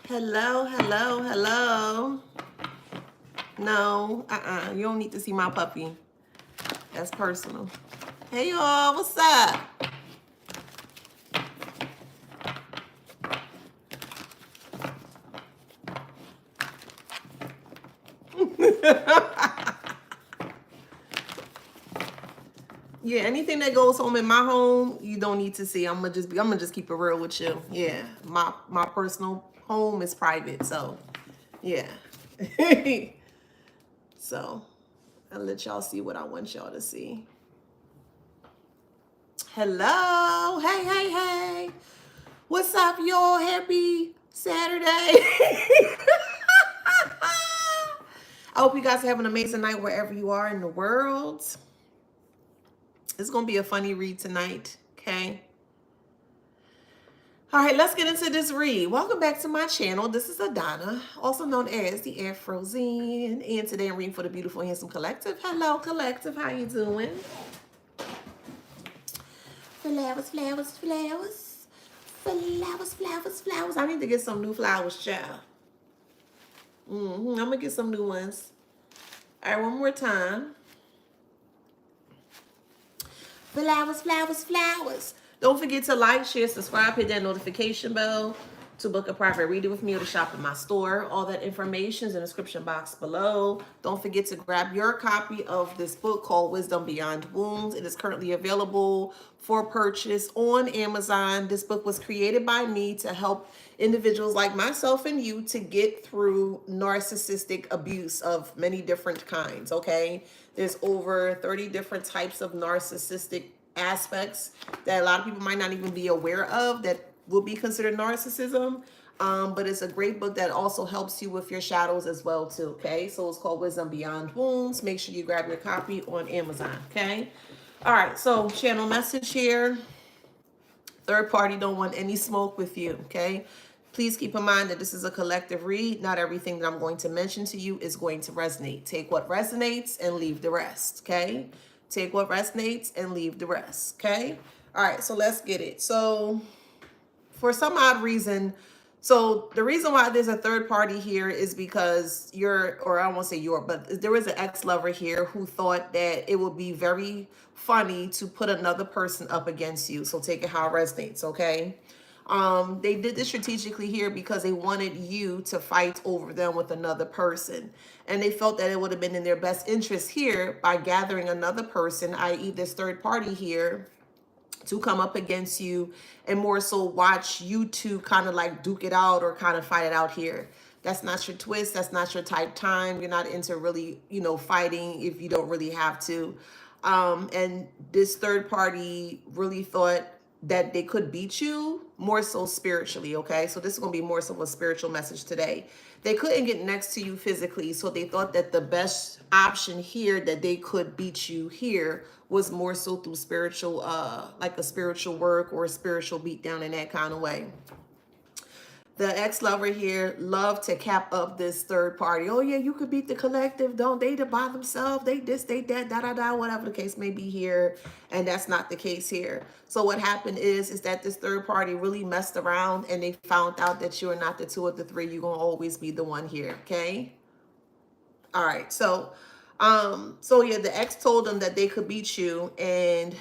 Hello, hello, hello. No, you don't need to see my puppy. That's personal. Hey y'all, what's up? Yeah, anything that goes home in my home, you don't need to see. I'm gonna just keep it real with you. Yeah, my personal home is private, so yeah. So I'll let y'all see what I want y'all to see. Hello, hey, hey, hey. What's up, y'all? Happy Saturday. I hope you guys have an amazing night wherever you are in the world. It's going to be a funny read tonight, okay? All right, let's get into this read. Welcome back to my channel. This is Adana, also known as the Afrozine, and today I'm reading for the Beautiful Handsome Collective. Hello, Collective. How you doing? Flowers, flowers, flowers. Flowers, flowers, flowers. I need to get some new flowers, child. I'm going to get some new ones. All right, one more time. Flowers, flowers, flowers. Don't forget to like, share, subscribe, hit that notification bell to book a private reading with me or to shop in my store. All that information is in the description box below. Don't forget to grab your copy of this book called Wisdom Beyond Wounds. It is currently available for purchase on Amazon. This book was created by me to help individuals like myself and you to get through narcissistic abuse of many different kinds, okay? There's over 30 different types of narcissistic aspects that a lot of people might not even be aware of that will be considered narcissism. But it's a great book that also helps you with your shadows as well too, okay? So it's called Wisdom Beyond Wounds. Make sure you grab your copy on Amazon, okay? All right, so channel message here. Third party don't want any smoke with you, okay? Please keep in mind that this is a collective read. Not everything that I'm going to mention to you is going to resonate. Take what resonates and leave the rest, okay? Take what resonates and leave the rest, okay? All right, so let's get it. So for some odd reason, so the reason why there's a third party here is because or I won't say but there is an ex-lover here who thought that it would be very funny to put another person up against you. So take it how it resonates, okay? They did this strategically here because they wanted you to fight over them with another person. And they felt that it would have been in their best interest here by gathering another person, i.e. this third party here, to come up against you and more so watch you two kind of like duke it out or kind of fight it out here. That's not your twist. That's not your type time. You're not into really, fighting if you don't really have to. And this third party really thought that they could beat you more so spiritually, okay? So this is going to be more so a spiritual message today. They couldn't get next to you physically, so they thought that the best option here that they could beat you here was more so through spiritual, like a spiritual work or a spiritual beatdown in that kind of way. The ex-lover here loved to cap up this third party. Oh yeah, you could beat the collective. Don't they by themselves? They this, they that, da da da, whatever the case may be here. And that's not the case here. So what happened is that this third party really messed around and they found out that you're not the two of the three. You're gonna always be the one here, okay? All right, so yeah, the ex told them that they could beat you, and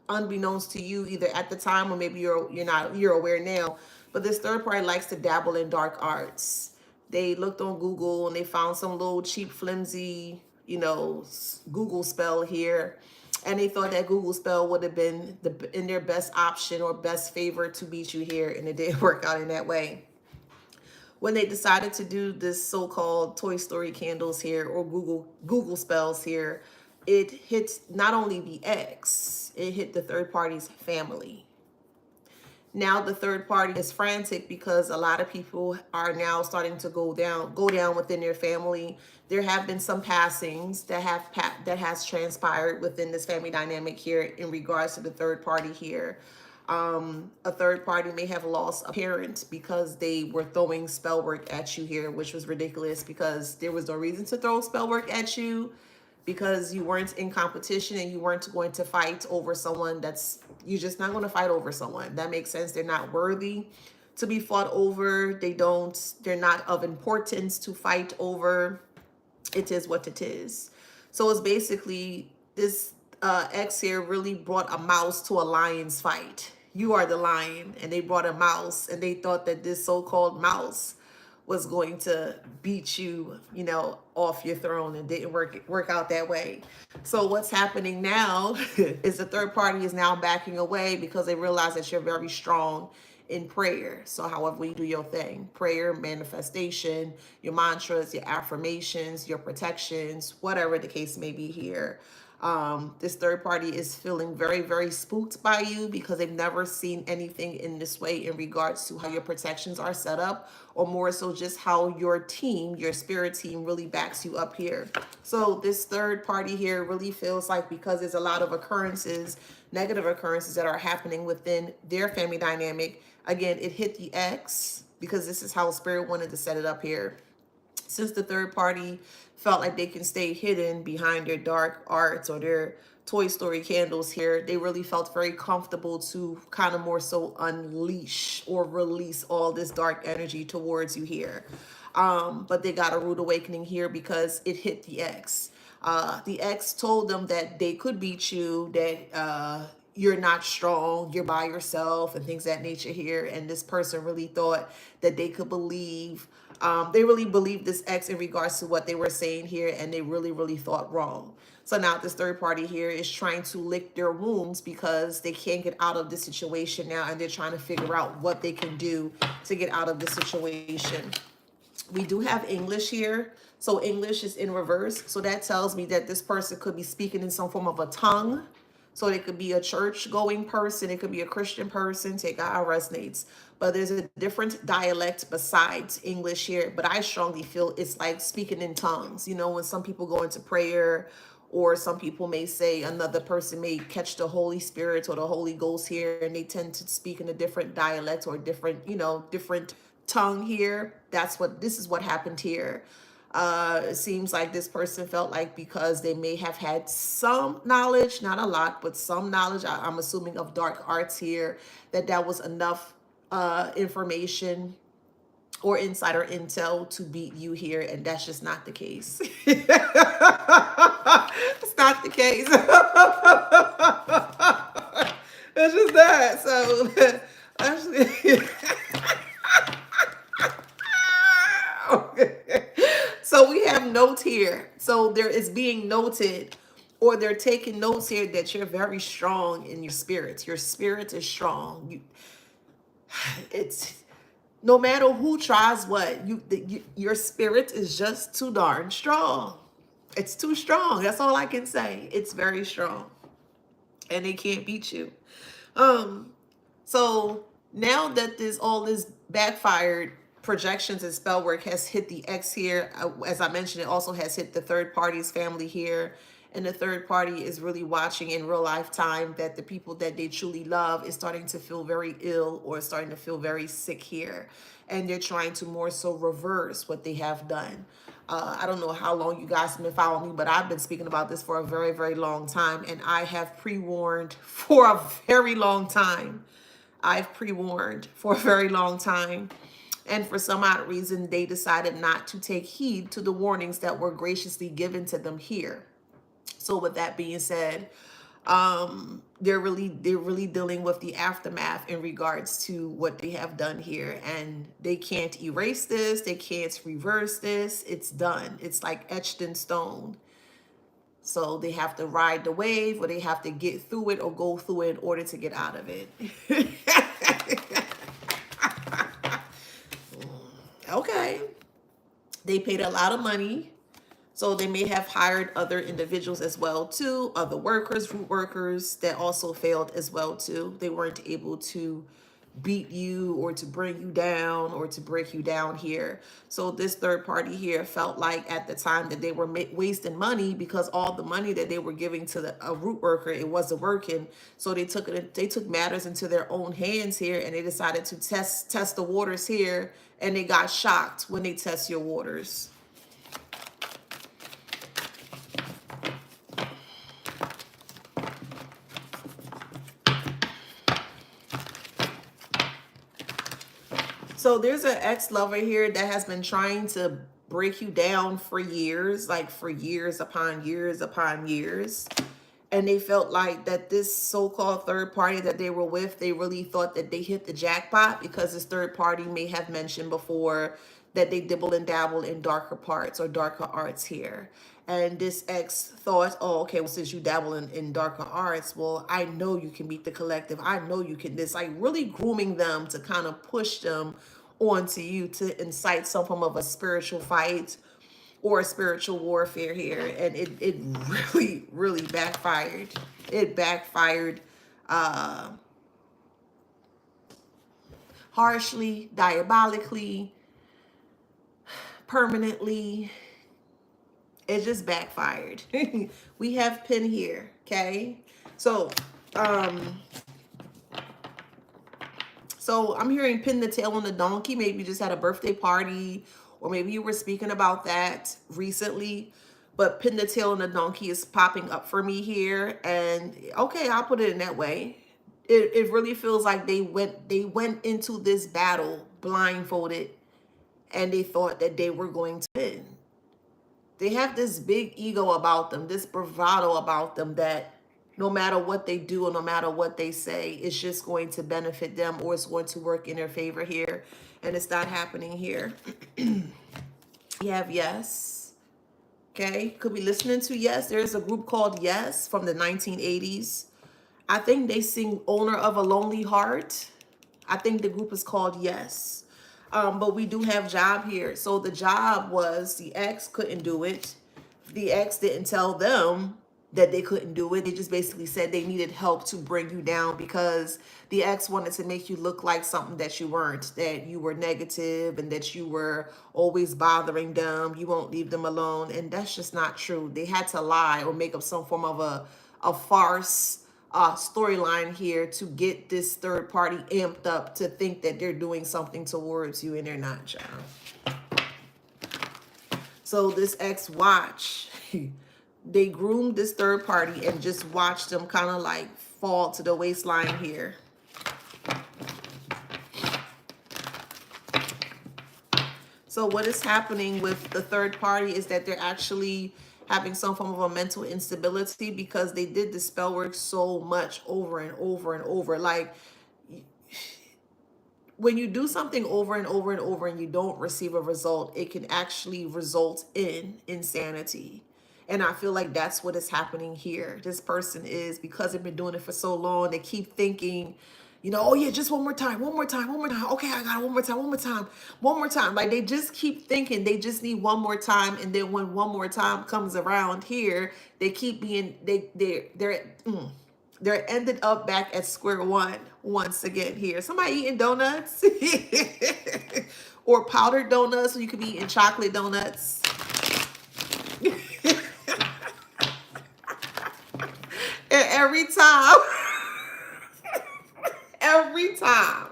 unbeknownst to you, either at the time or maybe you're aware now, but this third party likes to dabble in dark arts. They looked on Google and they found some little cheap, flimsy, Google spell here. And they thought that Google spell would have been in their best option or best favor to beat you here, and it didn't work out in that way. When they decided to do this so-called Toy Story candles here, or Google spells here, it hits not only the ex, it hit the third party's family. Now the third party is frantic because a lot of people are now starting to go down within their family. There have been some passings that has transpired within this family dynamic here in regards to the third party here. A third party may have lost a parent because they were throwing spell work at you here, which was ridiculous because there was no reason to throw spell work at you, because you weren't in competition and you weren't going to fight over someone. You're just not going to fight over someone. That makes sense. They're not worthy to be fought over. They're not of importance to fight over. It is what it is. So it's basically this ex here really brought a mouse to a lion's fight. You are the lion, and they brought a mouse, and they thought that this so-called mouse was going to beat you, off your throne, and didn't work out that way. So what's happening now is the third party is now backing away because they realize that you're very strong in prayer. So however you do your thing, prayer, manifestation, your mantras, your affirmations, your protections, whatever the case may be here. This third party is feeling very, very spooked by you because they've never seen anything in this way in regards to how your protections are set up, or more so just how your team, your spirit team, really backs you up here. So this third party here really feels like, because there's a lot of occurrences, negative occurrences that are happening within their family dynamic. Again, it hit the ex because this is how spirit wanted to set it up here. Since the third party felt like they can stay hidden behind their dark arts or their Toy Story candles here, they really felt very comfortable to kind of more so unleash or release all this dark energy towards you here. But they got a rude awakening here because it hit the ex. The ex told them that they could beat you, that you're not strong, you're by yourself, and things of that nature here. And this person really thought that they could believe. They really believed this ex in regards to what they were saying here, and they really, really thought wrong. So now this third party here is trying to lick their wounds because they can't get out of this situation now, and they're trying to figure out what they can do to get out of the situation. We do have English here. So English is in reverse. So that tells me that this person could be speaking in some form of a tongue. So it could be a church going person. It could be a Christian person. Take God resonates. But there's a different dialect besides English here. But I strongly feel it's like speaking in tongues. When some people go into prayer, or some people may say another person may catch the Holy Spirit or the Holy Ghost here, and they tend to speak in a different dialect or different tongue here. This is what happened here. It seems like this person felt like because they may have had some knowledge, not a lot, but some knowledge, I'm assuming, of dark arts here, that was enough information or insider intel to beat you here, and that's just not the case. It's not the case. It's just that. So actually, so we have notes here. So there is being noted, or they're taking notes here, that you're very strong in your spirit. Your spirit is strong. It's no matter who tries what, your spirit is just too darn strong. It's too strong. That's all I can say. It's very strong, and they can't beat you. So now that all this backfired projections and spell work has hit the X here, as I mentioned, it also has hit the third party's family here. And the third party is really watching in real lifetime that the people that they truly love is starting to feel very ill or starting to feel very sick here. And they're trying to more so reverse what they have done. I don't know how long you guys have been following me, but I've been speaking about this for a very, very long time. And I have pre-warned for a very long time. I've pre-warned for a very long time. And for some odd reason, they decided not to take heed to the warnings that were graciously given to them here. So with that being said, they're really dealing with the aftermath in regards to what they have done here, and they can't erase this, they can't reverse this. It's done. It's like etched in stone. So they have to ride the wave, or they have to get through it or go through it in order to get out of it. Okay. They paid a lot of money. So they may have hired other individuals as well too, other workers, root workers that also failed as well too. They weren't able to beat you or to bring you down or to break you down here. So this third party here felt like at the time that they were wasting money, because all the money that they were giving to a root worker, it wasn't working. So they took matters into their own hands here, and they decided to test the waters here, and they got shocked when they test your waters. So there's an ex-lover here that has been trying to break you down for years, like for years upon years upon years. And they felt like that this so-called third party that they were with, they really thought that they hit the jackpot, because this third party may have mentioned before that they dibble and dabble in darker parts or darker arts here. And this ex thought, oh, okay, well, since you dabble in darker arts, well, I know you can beat the collective. I know you can this, like really grooming them to kind of push them onto you to incite some form of a spiritual fight or spiritual warfare here. And it really, really backfired. It backfired harshly, diabolically, permanently. It just backfired. We have Pin here, okay? So I'm hearing pin the tail on the donkey. Maybe you just had a birthday party, or maybe you were speaking about that recently. But pin the tail on the donkey is popping up for me here. And okay, I'll put it in that way. It really feels like they went into this battle blindfolded, and they thought that they were going to win. They have this big ego about them, this bravado about them, that no matter what they do or no matter what they say, it's just going to benefit them, or it's going to work in their favor here. And it's not happening here. You have Yes. Okay, could be listening to Yes. There's a group called Yes from the 1980s. I think they sing Owner of a Lonely Heart. I think the group is called Yes. But we do have Job here. So the job was the ex couldn't do it. The ex didn't tell them that they couldn't do it. They just basically said they needed help to bring you down, because the ex wanted to make you look like something that you weren't, that you were negative and that you were always bothering them. You won't leave them alone. And that's just not true. They had to lie or make up some form of a farce storyline here to get this third party amped up to think that they're doing something towards you, and they're not, child. So this ex watch, they groomed this third party and just watched them kind of like fall to the waistline here. So what is happening with the third party is that they're actually having some form of a mental instability, because they did the spell work so much over and over and over. Like, when you do something over and over and over and you don't receive a result, it can actually result in insanity. And I feel like that's what is happening here. This person is, because they've been doing it for so long, they keep thinking, you know, oh yeah, just one more time, one more time, one more time. Okay, I got it, one more time, one more time, one more time. Like, they just keep thinking they just need one more time. And then when one more time comes around here, they keep being, they're ended up back at square one once again here. Somebody eating donuts or powdered donuts, so you could be eating chocolate donuts. And every time, every time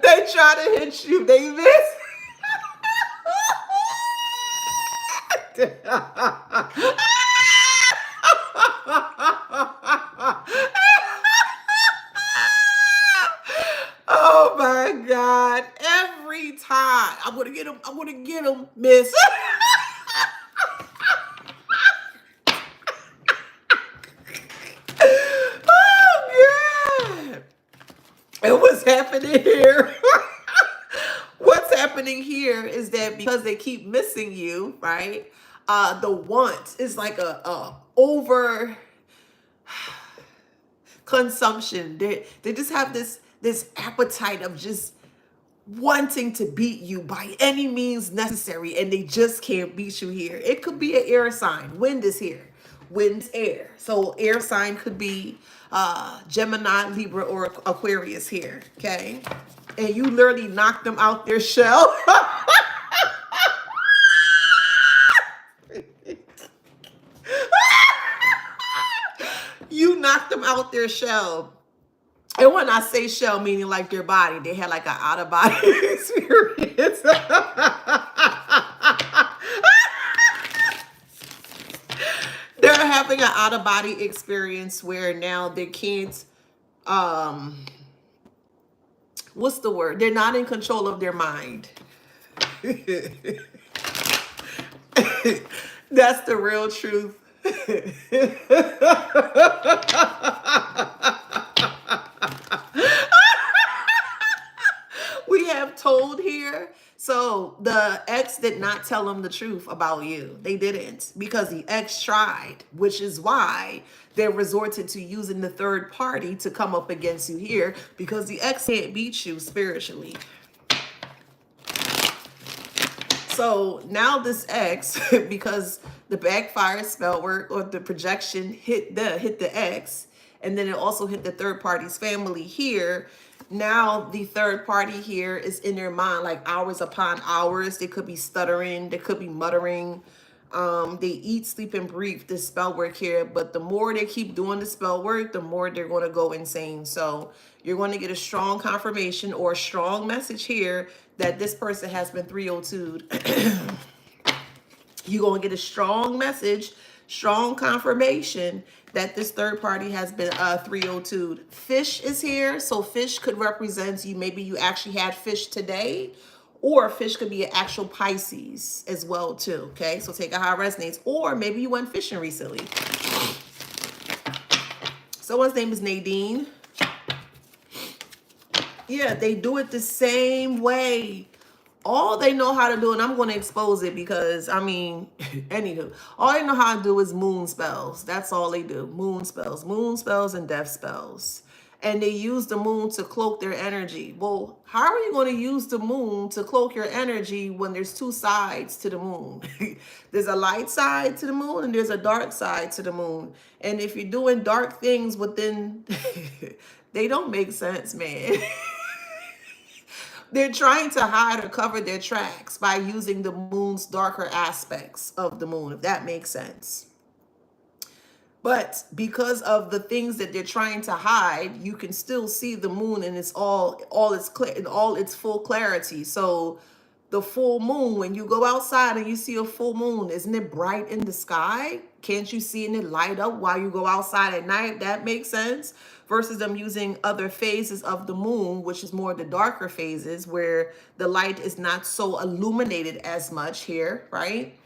they try to hit you, they miss. Oh my God. Every time. I'm going to get him, miss. Oh, God. And what's happening here? What's happening here is that because they keep missing you, right? The want is like a over consumption. They just have this appetite of just wanting to beat you by any means necessary, and they just can't beat you here. It could be an air sign. Wind is here. Wind is air. So air sign could be Gemini, Libra, or Aquarius here. Okay. And you literally knocked them out their shell. You knocked them out their shell. And when I say shell, meaning like their body, they had like an out of body experience. They're having an out of body experience where now they can't, what's the word? They're not in control of their mind. That's the real truth. We have told here. So the ex did not tell them the truth about you. They didn't, because the ex tried, which is why they resorted to using the third party to come up against you here, because the ex can't beat you spiritually. So now this ex, because the backfire spell work or the projection hit the ex, and then it also hit the third party's family here. Now the third party here is in their mind like hours upon hours. They could be stuttering, they could be muttering. They eat, sleep, and breathe this spell work here. But the more they keep doing the spell work, the more they're going to go insane. So you're going to get a strong confirmation or a strong message here that this person has been 302'd. You're going to get a strong message, strong confirmation that this third party has been 302'd. Fish is here. So fish could represent you. Maybe you actually had fish today, or fish could be an actual Pisces as well too. Okay, so take it how it resonates. Or maybe you went fishing recently. Someone's name is Nadine. Yeah, they do it the same way. All they know how to do, and I'm going to expose it because, I mean, anywho, all they know how to do is moon spells. That's all they do. Moon spells and death spells. And they use the moon to cloak their energy. Well, how are you going to use the moon to cloak your energy when there's two sides to the moon? There's a light side to the moon and there's a dark side to the moon. And if you're doing dark things within, they don't make sense, man. They're trying to hide or cover their tracks by using the moon's darker aspects of the moon, if that makes sense. But because of the things that they're trying to hide, you can still see the moon in its all its full clarity. So the full moon, when you go outside and you see a full moon, isn't it bright in the sky? Can't you see it light up while you go outside at night? That makes sense. Versus them using other phases of the moon, which is more the darker phases where the light is not so illuminated as much here, right?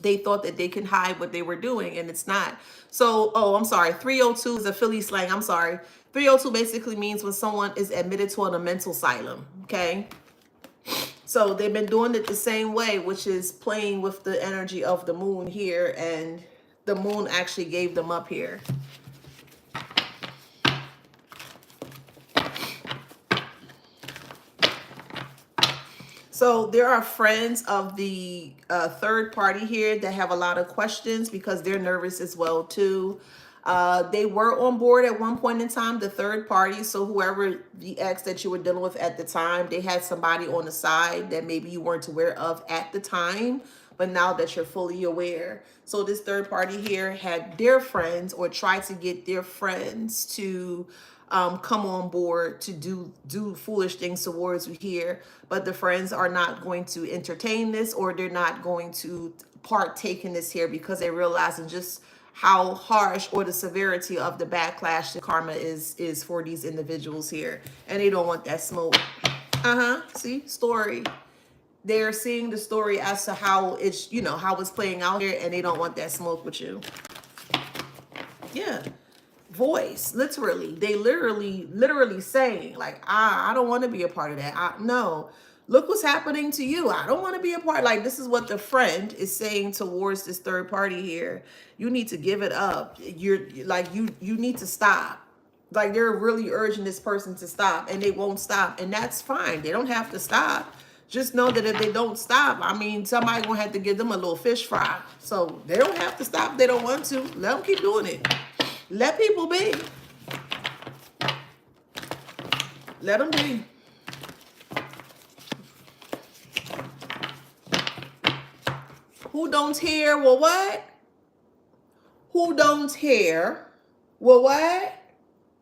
They thought that they can hide what they were doing, and it's not. So, oh, I'm sorry. 302 is a Philly slang. I'm sorry. 302 basically means when someone is admitted to a mental asylum, okay? So they've been doing it the same way, which is playing with the energy of the moon here, and the moon actually gave them up here. So there are friends of the third party here that have a lot of questions because they're nervous as well too. They were on board at one point in time, the third party. So whoever the ex that you were dealing with at the time, they had somebody on the side that maybe you weren't aware of at the time, but now that you're fully aware. So this third party here had their friends or tried to get their friends to come on board to do foolish things towards you here, but the friends are not going to entertain this, or they're not going to partake in this here because they realize just how harsh or the severity of the backlash the karma is for these individuals here, and they don't want that smoke. See, story. They're seeing the story as to how it's, how it's playing out here, and they don't want that smoke with you. Yeah. voice. Literally, they literally saying like, I don't want to be a part of that. No, look what's happening to you. I don't want to be a part. Like, this is what the friend is saying towards this third party here. You need to give it up. You're like, you need to stop. Like, they're really urging this person to stop, and they won't stop, and that's fine. They don't have to stop. Just know that if they don't stop, I mean, somebody gonna have to give them a little fish fry. So they don't have to stop if they don't want to. Let them keep doing it. Let people be. Let them be. Who don't hear? Well, what? Who don't hear? Well, what?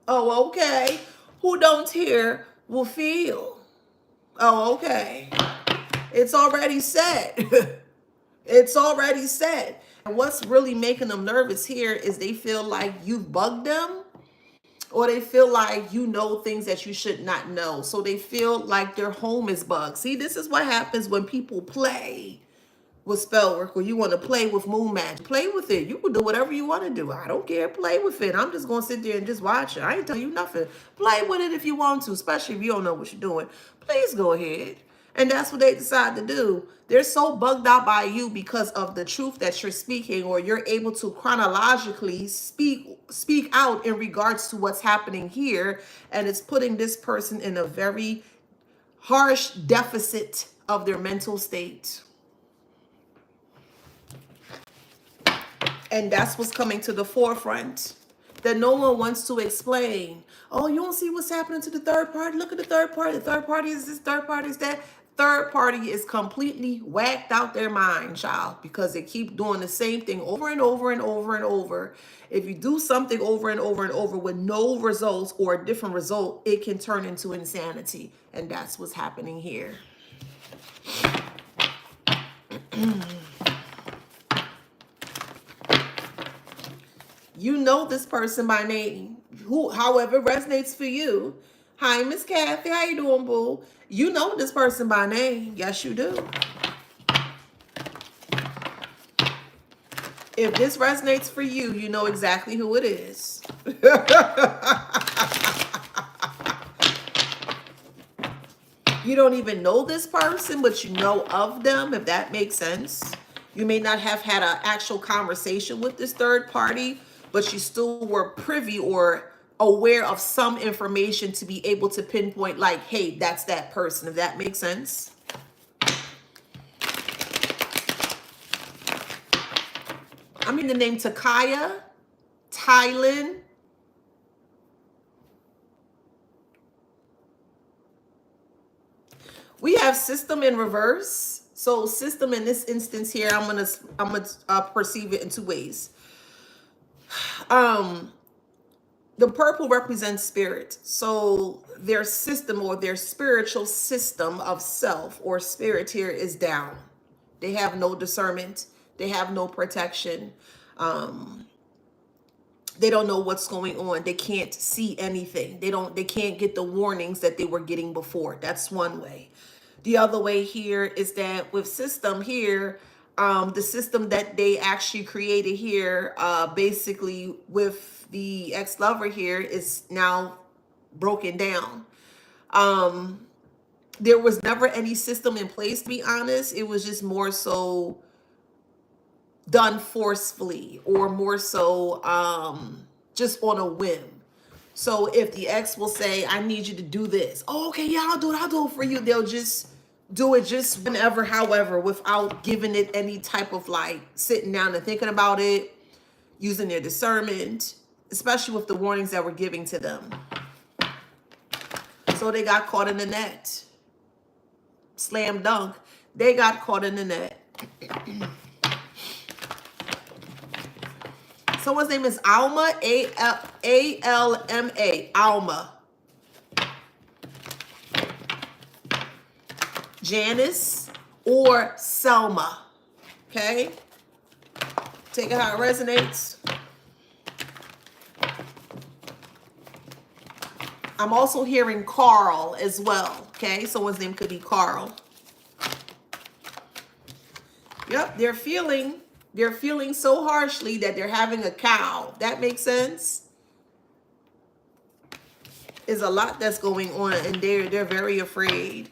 Oh, okay. Who don't hear will feel. Oh, okay. It's already said. It's already said. And what's really making them nervous here is they feel like you've bugged them, or they feel like you know things that you should not know. So they feel like their home is bugged. See, this is what happens when people play with spell work, or you want to play with moon magic. Play with it. You can do whatever you want to do. I don't care. Play with it. I'm just going to sit there and just watch it. I ain't telling you nothing. Play with it if you want to, especially if you don't know what you're doing. Please go ahead. And that's what they decide to do. They're so bugged out by you because of the truth that you're speaking, or you're able to chronologically speak out in regards to what's happening here. And it's putting this person in a very harsh deficit of their mental state. And that's what's coming to the forefront, that no one wants to explain. Oh, you don't see what's happening to the third party? Look at the third party. The third party is this, third party is that. Third party is completely whacked out their mind, child, because they keep doing the same thing over and over and over and over. If you do something over and over and over with no results or a different result, it can turn into insanity. And that's what's happening here. You know this person by name, however resonates for you. Hi, Miss Kathy. How you doing, boo? You know this person by name. Yes, you do. If this resonates for you, you know exactly who it is. You don't even know this person, but you know of them, if that makes sense. You may not have had an actual conversation with this third party, but you still were privy or aware of some information to be able to pinpoint, like, hey, that's that person, if that makes sense. I mean, the name Takaya, Thailand. We have system in reverse. So system in this instance here, I'm gonna perceive it in two ways. The purple represents spirit. So their system, or their spiritual system of self or spirit here, is down. They have no discernment. They have no protection. They don't know what's going on. They can't see anything. They can't get the warnings that they were getting before. That's one way. The other way here is that with system here, the system that they actually created here, basically with the ex-lover here, is now broken down. There was never any system in place, to be honest. It was just more so done forcefully, or more so just on a whim. So if the ex will say, I need you to do this. Oh, okay, yeah, I'll do it for you. They'll just do it just whenever, however, without giving it any type of like sitting down and thinking about it, using their discernment, especially with the warnings that were giving to them. So they got caught in the net. Slam dunk. They got caught in the net. Someone's name is Alma, A-L-M-A, Alma. Janice or Selma, okay? Take it how it resonates. I'm also hearing Carl as well, okay? Someone's name could be Carl. Yep, they're feeling so harshly that they're having a cow. That makes sense? Is a lot that's going on, and they're very afraid.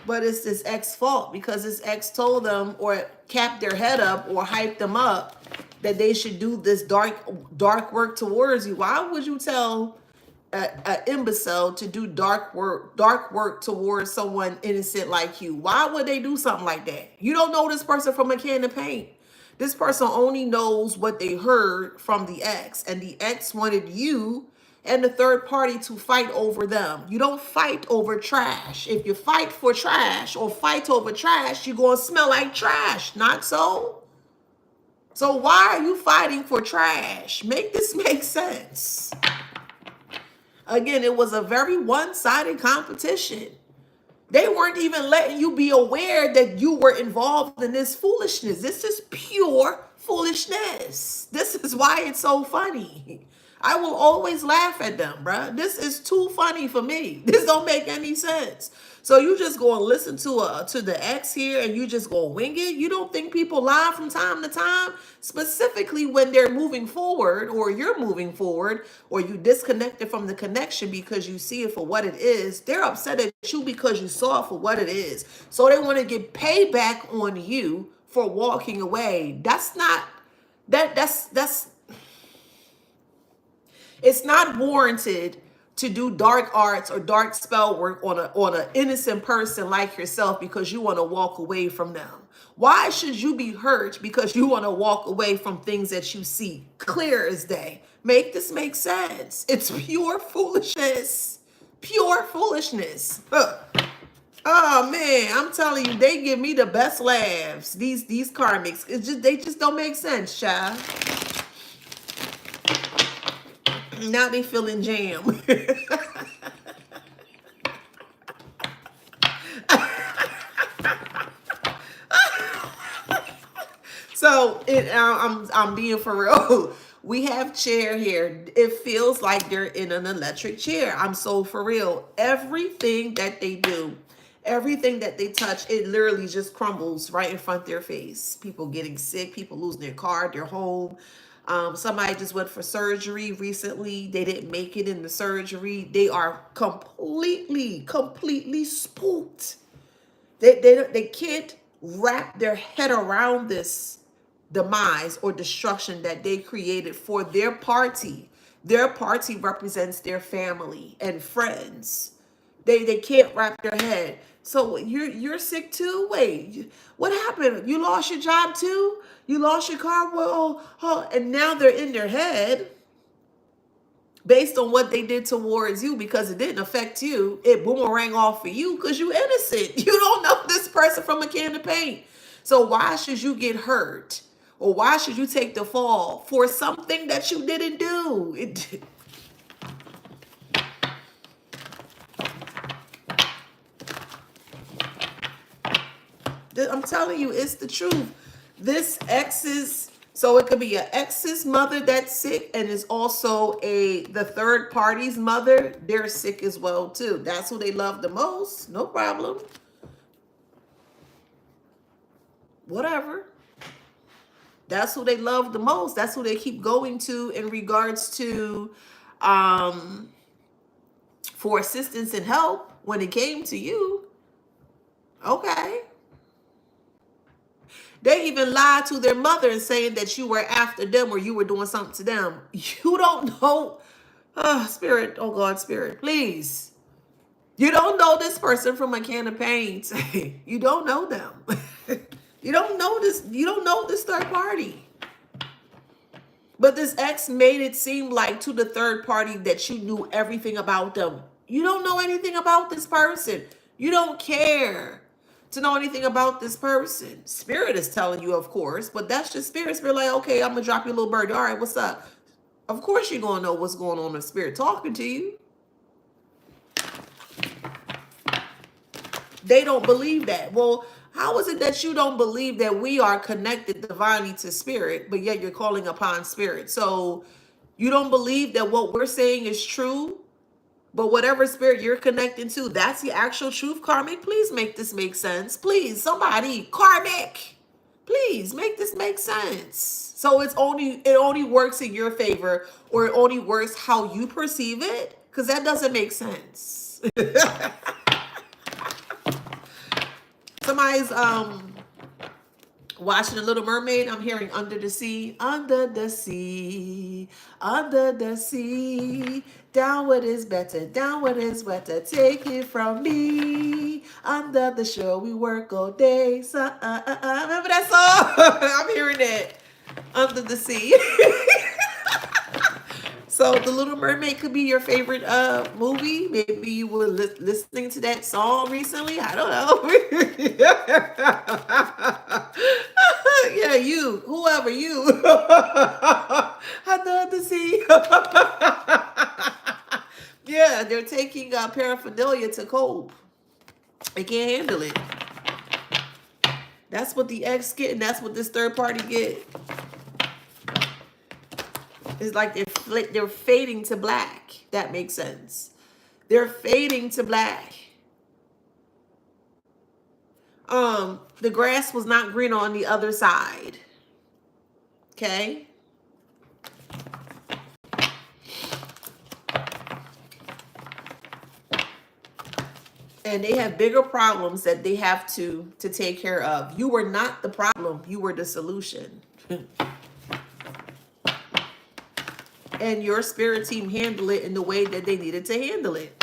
But it's this ex fault because this ex told them or capped their head up or hyped them up that they should do this dark work towards you. Why would you tell a imbecile to do dark work towards someone innocent like you? Why would they do something like that? You don't know this person from a can of paint. This person only knows what they heard from the ex, and the ex wanted you and the third party to fight over them. You don't fight over trash. If you fight for trash or fight over trash, you're going to smell like trash. Not so? So why are you fighting for trash? Make this make sense. Again, it was a very one-sided competition. They weren't even letting you be aware that you were involved in this foolishness. This is pure foolishness. This is why it's so funny. I will always laugh at them, bruh. This is too funny for me. This don't make any sense. So you just go and listen to the ex here and you just go wing it? You don't think people lie from time to time? Specifically when they're moving forward or you're moving forward or you disconnected from the connection because you see it for what it is. They're upset at you because you saw it for what it is. So they want to get payback on you for walking away. That's not, that's it's not warranted to do dark arts or dark spell work on an innocent person like yourself because you want to walk away from them. Why should you be hurt because you want to walk away from things that you see clear as day? Make this make sense. It's pure foolishness. Pure foolishness. Oh man, I'm telling you, they give me the best laughs. These karmics, they just don't make sense, child. Now they feeling jam. So I'm being for real. We have chair here. It feels like they're in an electric chair. I'm so for real. Everything that they do, everything that they touch, it literally just crumbles right in front of their face. People getting sick, people losing their car, their home. Somebody just went for surgery recently. They didn't make it in the surgery. They are completely spooked. They can't wrap their head around this demise or destruction that they created for their party. Their party represents their family and friends. They can't wrap their head. So you're sick too? Wait, what happened? You lost your job too? You lost your car? Well, and now they're in their head based on what they did towards you because it didn't affect you. It boomerang off for you because you innocent. You don't know this person from a can of paint. So why should you get hurt? Or why should you take the fall for something that you didn't do? I'm telling you, it's the truth. This ex's, so it could be an ex's mother that's sick and is also the third party's mother. They're sick as well too. That's who they love the most. No problem. Whatever. That's who they love the most. That's who they keep going to in regards to for assistance and help when it came to you. Okay. They even lied to their mother and saying that you were after them or you were doing something to them. You don't know. Oh, Spirit. Oh, God, Spirit. Please. You don't know this person from a can of paint. You don't know them. You don't know this. You don't know this third party. But this ex made it seem like to the third party that you knew everything about them. You don't know anything about this person. You don't care to know anything about this person. Spirit is telling you, of course, but that's just spirit. Spirit like, okay, I'm going to drop you a little bird. All right, what's up? Of course you're going to know what's going on if spirit talking to you. They don't believe that. Well, how is it that you don't believe that we are connected divinely to spirit, but yet you're calling upon spirit? So you don't believe that what we're saying is true, but whatever spirit you're connecting to, that's the actual truth, karmic? Please make this make sense. Please, somebody, karmic. Please make this make sense. So it only works in your favor, or it only works how you perceive it, because that doesn't make sense. Somebody's watching The Little Mermaid. I'm hearing under the sea, under the sea, under the sea. Down what is better, down what is wetter. Take it from me. Under the shore we work all day. So, remember that song? I'm hearing that. Under the sea. So The Little Mermaid could be your favorite movie. Maybe you were listening to that song recently. I don't know. Yeah, you, whoever you. Under the sea. Yeah, they're taking paraphernalia to cope. They can't handle it. That's what the ex get, and that's what this third party get. It's like they're fading to black. That makes sense. They're fading to black. The grass was not green on the other side. Okay? And they have bigger problems that they have to take care of. You were not the problem. You were the solution. And your spirit team handled it in the way that they needed to handle it.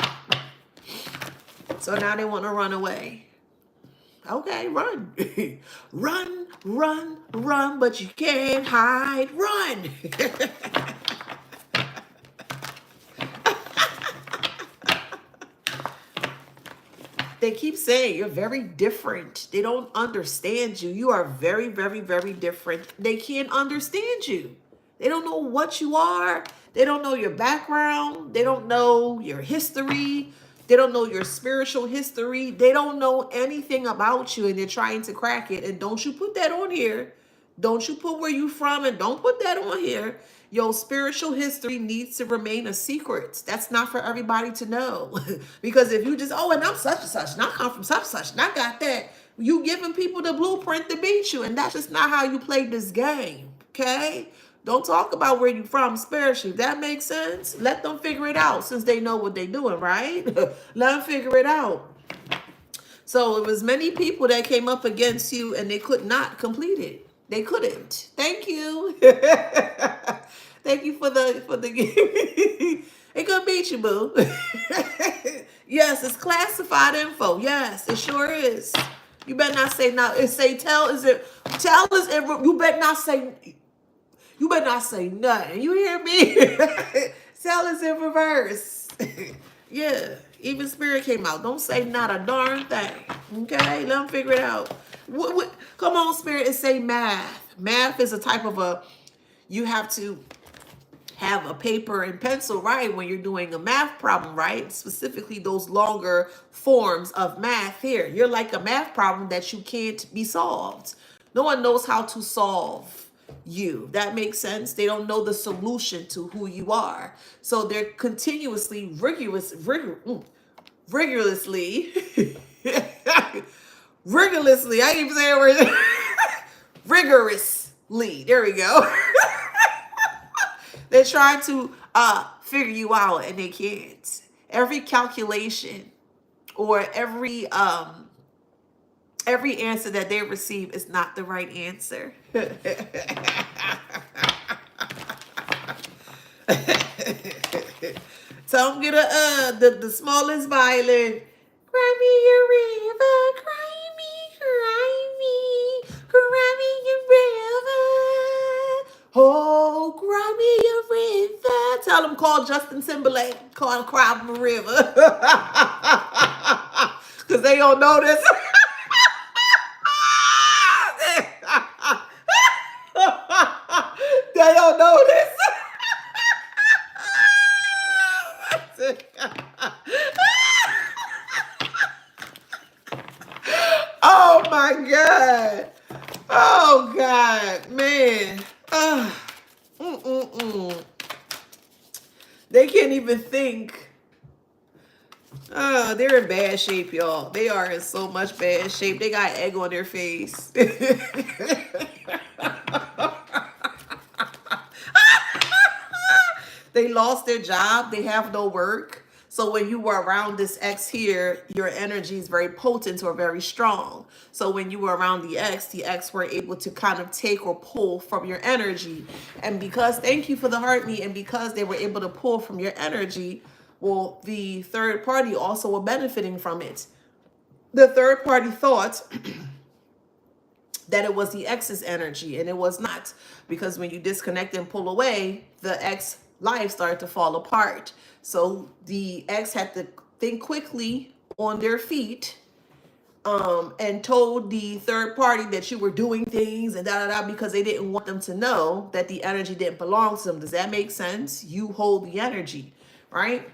So now they want to run away. Okay, run. Run, run, run, but you can't hide. Run. They keep saying you're very different. They don't understand you. You are very, very, very different. They can't understand you. They don't know what you are. They don't know your background. They don't know your history. They don't know your spiritual history. They don't know anything about you, and they're trying to crack it. And don't you put that on here. Don't you put where you from, and don't put that on here. Your spiritual history needs to remain a secret. That's not for everybody to know. Because if you just, oh, and I'm such and such, and I come from such and such, and I got that, you giving people the blueprint to beat you. And that's just not how you play this game. Okay? Don't talk about where you from spiritually. If that makes sense, let them figure it out, since they know what they're doing, right? Let them figure it out. So it was many people that came up against you, and they could not complete it. They couldn't. Thank you. Thank you for the game. It could beat you, boo. Yes, it's classified info. Yes, it sure is. You better not say no. It say tell is it. You better not say. You better not say nothing. You hear me? Tell is in reverse. Yeah, even spirit came out. Don't say not a darn thing. Okay, let them figure it out. Come on, spirit, and say math. Math is a type of you have to have a paper and pencil, right, when you're doing a math problem, right? Specifically those longer forms of math here. You're like a math problem that you can't be solved. No one knows how to solve you. That makes sense. They don't know the solution to who you are. So they're continuously rigorously rigorously, I keep saying word. Rigorously. There we go. They're trying to figure you out, and they can't. Every calculation or every answer that they receive is not the right answer. Tell them get the smallest violin. Cry me a river, cry me, cry me a river. Oh, cry me a river. Tell them call Justin Timberlake, call him Cry Me a River. Because they don't know this. They don't know this. Oh my God. Oh God, man. They can't even think. They're in bad shape, y'all. They are in so much bad shape. They got egg on their face. They lost their job. They have no work. So when you were around this ex here, your energy is very potent or very strong. So when you were around the ex were able to kind of take or pull from your energy. And because, thank you for the heart me, and because they were able to pull from your energy, well, the third party also were benefiting from it. The third party thought that it was the ex's energy, and it was not, because when you disconnect and pull away, the ex life started to fall apart. So the ex had to think quickly on their feet, and told the third party that you were doing things and da da da, because they didn't want them to know that the energy didn't belong to them. Does that make sense? You hold the energy, right?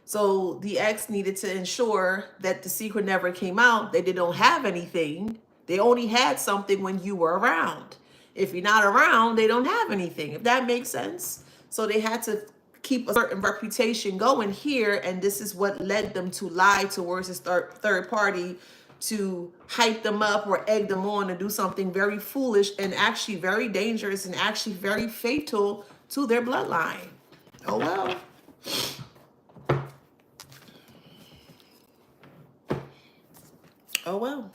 So the ex needed to ensure that the secret never came out, that they don't have anything. They only had something when you were around. If you're not around, they don't have anything, if that makes sense. So they had to keep a certain reputation going here, and this is what led them to lie towards this third party, to hype them up or egg them on to do something very foolish and actually very dangerous and actually very fatal to their bloodline. Oh well. Oh well.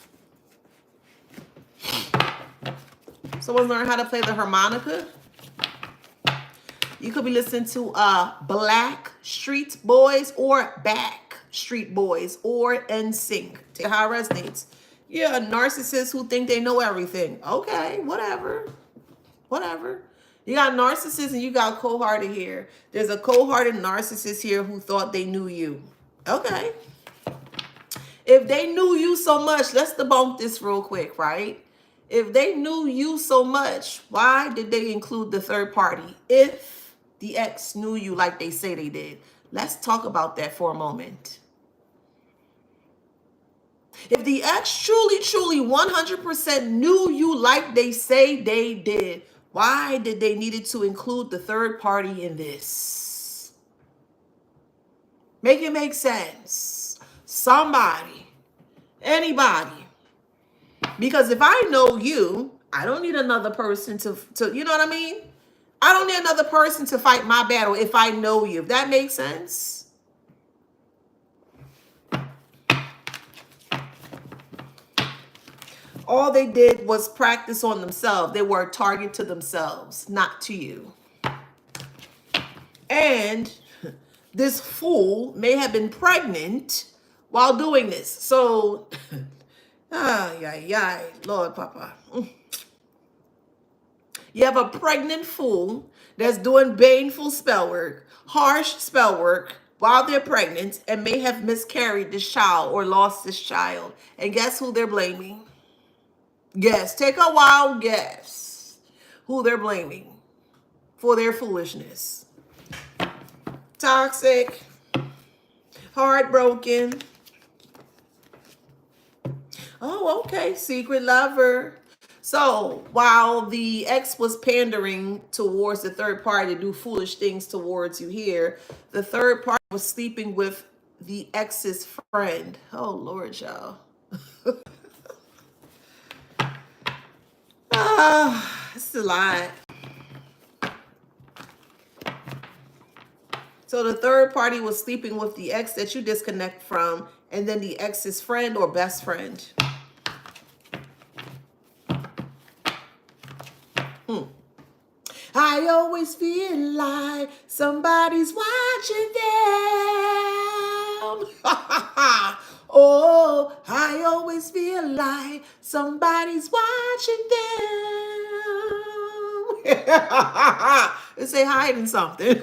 Someone learn how to play the harmonica. You could be listening to Black Street Boys or Back Street Boys or NSYNC. Take how it resonates. Yeah, narcissists who think they know everything. Okay, whatever. Whatever. You got narcissists and you got cold-hearted here. There's a cold-hearted narcissist here who thought they knew you. Okay. If they knew you so much, let's debunk this real quick, right? If they knew you so much, why did they include the third party? If the ex knew you like they say they did. Let's talk about that for a moment. If the ex truly, 100% knew you like they say they did, why did they needed to include the third party in this? Make it make sense. Somebody, anybody. Because if I know you, I don't need another person to you know what I mean? I don't need another person to fight my battle if I know you. If that makes sense. All they did was practice on themselves. They were a target to themselves, not to you. And this fool may have been pregnant while doing this. So, Lord Papa. You have a pregnant fool that's doing baneful spell work, harsh spell work while they're pregnant, and may have miscarried this child or lost this child. And guess who they're blaming? Guess. Take a wild guess who they're blaming for their foolishness. Toxic. Heartbroken. Oh, okay. Secret lover. So while the ex was pandering towards the third party to do foolish things towards you here, the third party was sleeping with the ex's friend. Oh, Lord, y'all. It's a lot. So the third party was sleeping with the ex that you disconnect from, and then the ex's friend or best friend. I always feel like somebody's watching them. Oh, I always feel like somebody's watching them. It's say hiding something.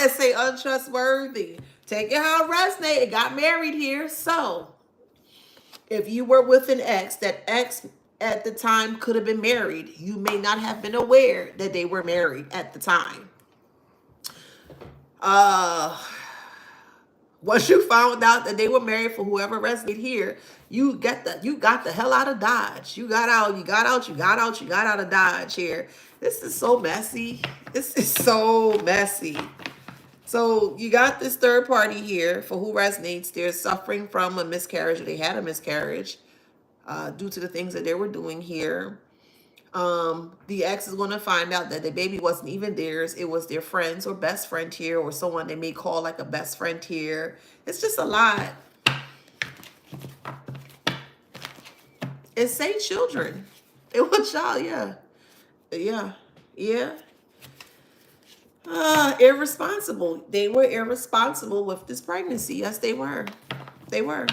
It say untrustworthy. Take it how it resonates. It got married here. So if you were with an ex, that ex at the time could have been married. You may not have been aware that they were married at the time. Once you found out that they were married, for whoever resonated here, You got the hell out of Dodge. You got out of Dodge here. This is so messy. This is so messy. So you got this third party here for who resonates. They're suffering from a miscarriage, or they had a miscarriage due to the things that they were doing here. The ex is going to find out that the baby wasn't even theirs. It was their friends or best friend here, or someone they may call like a best friend here. It's just a lot. It's say children. It was child, yeah. Yeah. Yeah. Irresponsible. They were irresponsible with this pregnancy. Yes, they were. They were.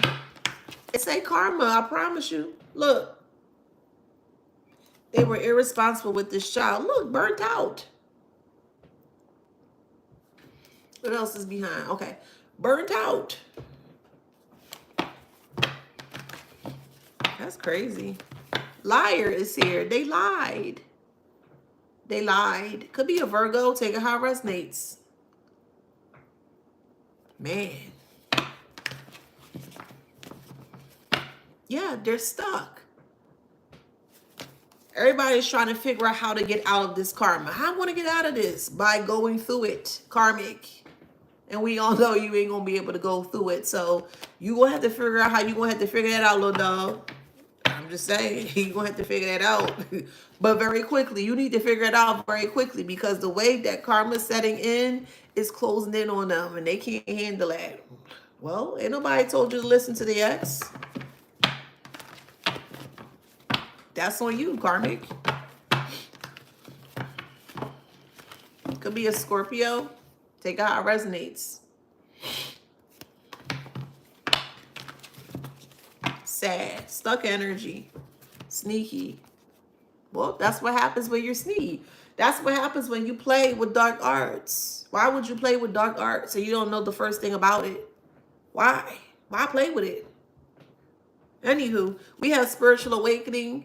It's a karma, I promise you. Look. They were irresponsible with this child. Look, burnt out. What else is behind? Okay. Burnt out. That's crazy. Liar is here. They lied. They lied. Could be a Virgo. Take it how it resonates. Man. Yeah, they're stuck. Everybody's trying to figure out how to get out of this karma. How I want to get out of this? By going through it. Karmic. And we all know you ain't going to be able to go through it. So you going to have to figure out how you going to have to figure that out, little dog. I'm just saying, you're going to have to figure that out. But very quickly. You need to figure it out very quickly, because the way that karma's setting in is closing in on them, and they can't handle that. Well, ain't nobody told you to listen to the ex. That's on you, karmic. Could be a Scorpio. Take out how it resonates. Sad. Stuck energy. Sneaky. Well, that's what happens when you're sneaky. That's what happens when you play with dark arts. Why would you play with dark arts so you don't know the first thing about it? Why? Why play with it? Anywho, we have spiritual awakening.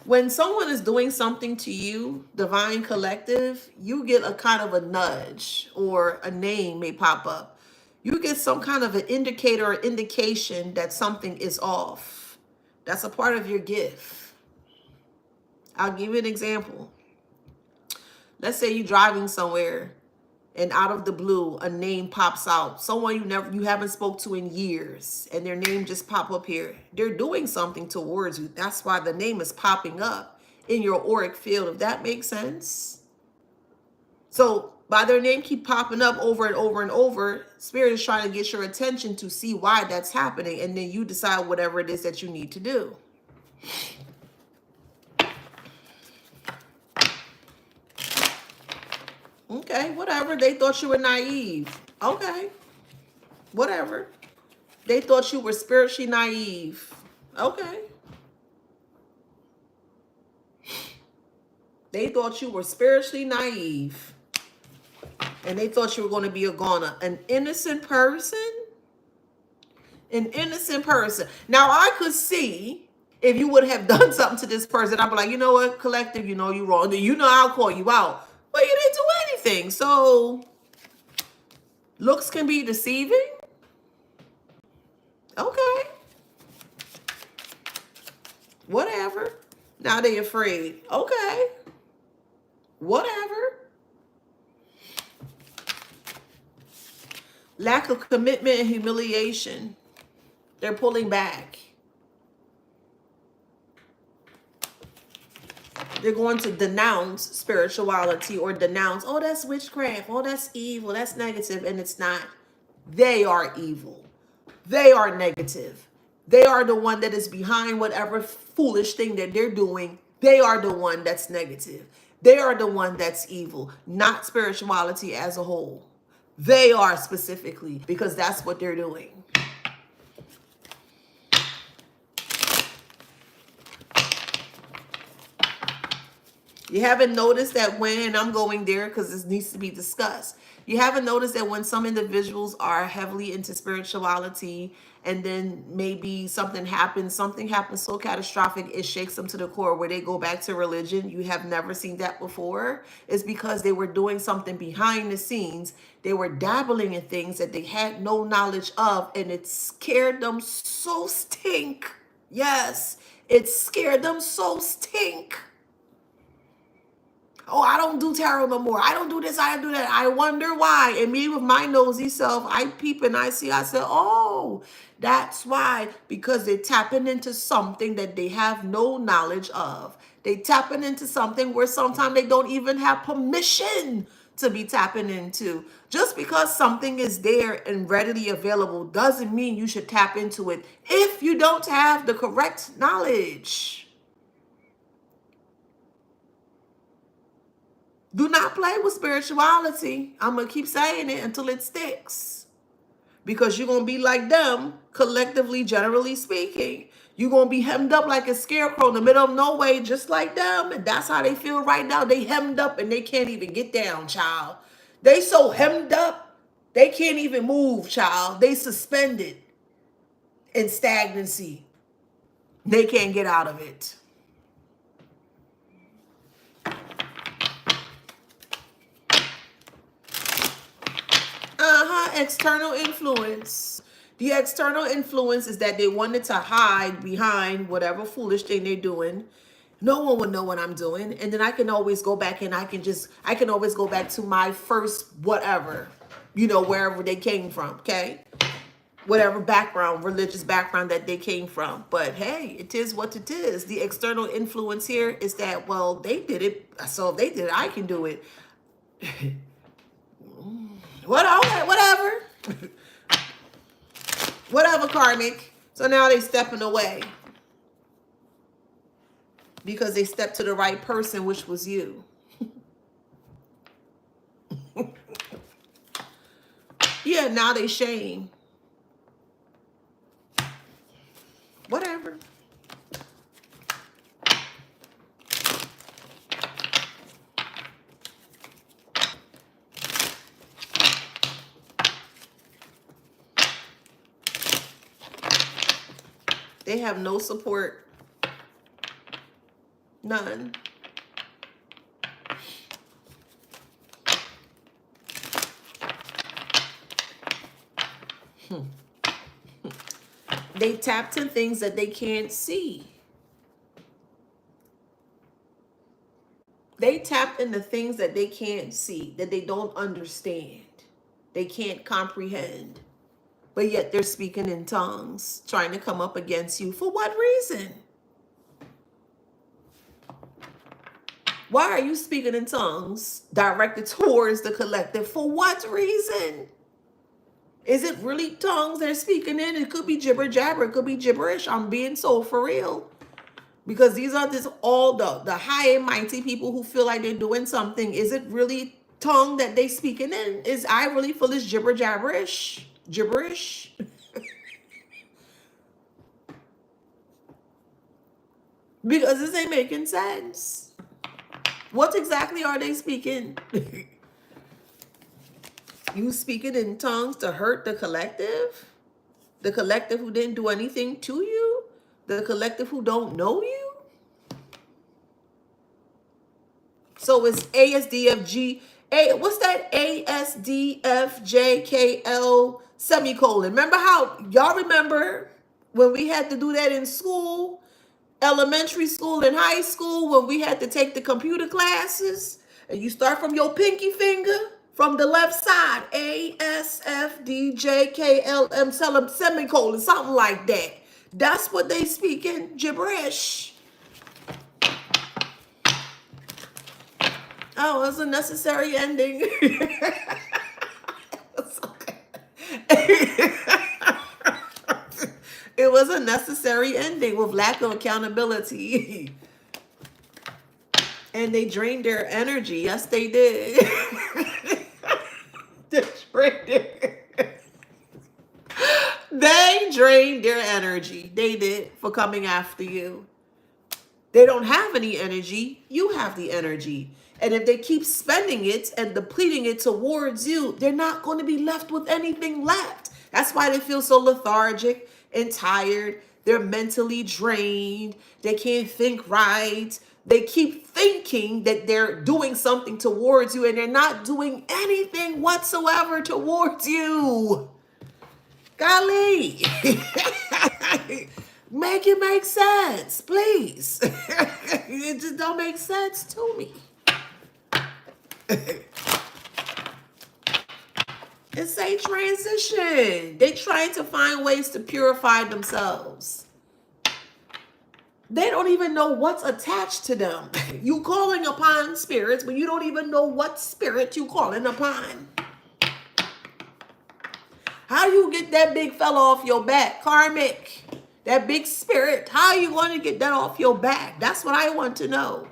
When someone is doing something to you, divine collective, you get a kind of a nudge, or a name may pop up. You get some kind of an indicator or indication that something is off. That's a part of your gift. I'll give you an example. Let's say you're driving somewhere, and out of the blue, a name pops out. Someone you haven't spoke to in years, and their name just pop up here. They're doing something towards you. That's why the name is popping up in your auric field, if that makes sense. So by their name keep popping up over and over and over, Spirit is trying to get your attention to see why that's happening, and then you decide whatever it is that you need to do. Okay, whatever. They thought you were naive. Okay, whatever. They thought you were spiritually naive. Okay. They thought you were spiritually naive. And they thought you were going to be a goner. An innocent person? An innocent person. Now, I could see if you would have done something to this person. I'd be like, you know what, collective, you know you're wrong. You know I'll call you out. But you didn't do anything. So, looks can be deceiving? Okay. Whatever. Now they afraid. Okay. Whatever. Lack of commitment and humiliation. They're pulling back. They're going to denounce spirituality, or denounce, oh, that's witchcraft. Oh, that's evil. That's negative. And it's not. They are evil. They are negative. They are the one that is behind whatever foolish thing that they're doing. They are the one that's negative. They are the one that's evil, not spirituality as a whole. They are specifically, because that's what they're doing. You haven't noticed that when, and I'm going there because this needs to be discussed. You haven't noticed that when some individuals are heavily into spirituality and then maybe something happens so catastrophic, it shakes them to the core where they go back to religion. You have never seen that before. It's because they were doing something behind the scenes. They were dabbling in things that they had no knowledge of, and it scared them so stink. Yes, it scared them so stink. Oh, I don't do tarot no more. I don't do this. I don't do that. I wonder why. And me with my nosy self, I peep and I see, I said, oh, that's why. Because they're tapping into something that they have no knowledge of. They tapping into something where sometimes they don't even have permission to be tapping into. Just because something is there and readily available doesn't mean you should tap into it if you don't have the correct knowledge. Do not play with spirituality. I'm going to keep saying it until it sticks. Because you're going to be like them, collectively, generally speaking. You're going to be hemmed up like a scarecrow in the middle of nowhere, just like them. And that's how they feel right now. They hemmed up and they can't even get down, child. They so hemmed up, they can't even move, child. They suspended in stagnancy. They can't get out of it. External influence. The external influence is that they wanted to hide behind whatever foolish thing they're doing. No one will know what I'm doing. And then I can always go back and I can always go back to my first whatever, wherever they came from, okay? Whatever background, religious background that they came from. But hey, it is what it is. The external influence here is that, well, they did it. So if they did it, I can do it. Whatever. Whatever, karmic. So now they stepping away. Because they stepped to the right person, which was you. Yeah, now they shame. Whatever. They have no support. None. They tapped in things that they can't see. They tapped into things that they can't see, that they don't understand. They can't comprehend. But yet they're speaking in tongues, trying to come up against you. For what reason? Why are you speaking in tongues directed towards the collective? For what reason? Is it really tongues they're speaking in? It could be jibber jabber. It could be gibberish. I'm being so for real. Because these are just all the high and mighty people who feel like they're doing something. Is it really tongue that they speaking in? Is I really feel this jibber jabberish? Gibberish? Because this ain't making sense. What exactly are they speaking? You speaking in tongues to hurt the collective? The collective who didn't do anything to you? The collective who don't know you? So it's ASDFG. What's that? ASDFJKL semicolon. Remember how, y'all remember when we had to do that in school? Elementary school and high school, when we had to take the computer classes, and you start from your pinky finger from the left side, ASFDJKLM semicolon, something like that. That's what they speak in gibberish. Oh, it's a necessary ending. It was a necessary ending with lack of accountability. And they drained their energy. Yes, they did. They drained their energy. They did, for coming after you. They don't have any energy. You have the energy. And if they keep spending it and depleting it towards you, they're not going to be left with anything left. That's why they feel so lethargic and tired. They're mentally drained. They can't think right. They keep thinking that they're doing something towards you and they're not doing anything whatsoever towards you. Golly. Make it make sense, please. It just don't make sense to me. It's a transition. They trying to find ways to purify themselves. They don't even know what's attached to them. You calling upon spirits, but you don't even know what spirit you calling upon. How you get that big fella off your back, karmic? That big spirit, how are you going to get that off your back? That's what I want to know.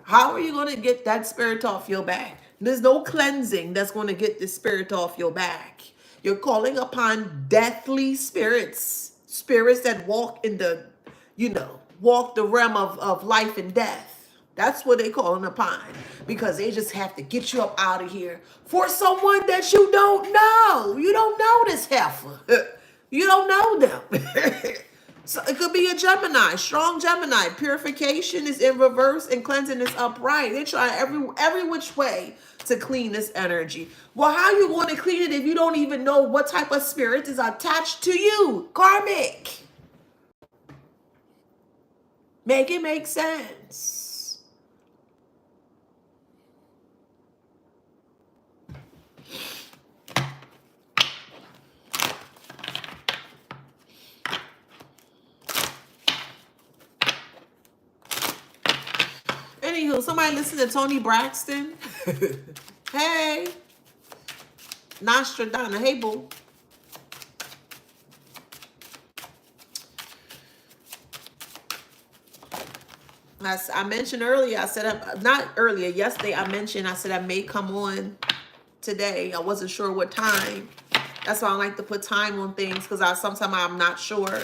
How are you going to get that spirit off your back? There's no cleansing that's going to get the spirit off your back. You're calling upon deathly spirits, spirits that walk in the, walk the realm of life and death. That's what they calling upon, because they just have to get you up out of here for someone that you don't know. You don't know this heifer. You don't know them. So it could be a Gemini, strong Gemini. Purification is in reverse and cleansing is upright. They try every which way to clean this energy. Well, how you going to clean it if you don't even know what type of spirit is attached to you? Karmic. Make it make sense. Anywho, somebody listen to Tony Braxton. Hey. Nostradamus. Hey, boo. As I mentioned earlier, I said, not earlier, yesterday I said I may come on today. I wasn't sure what time. That's why I like to put time on things, because sometimes I'm not sure.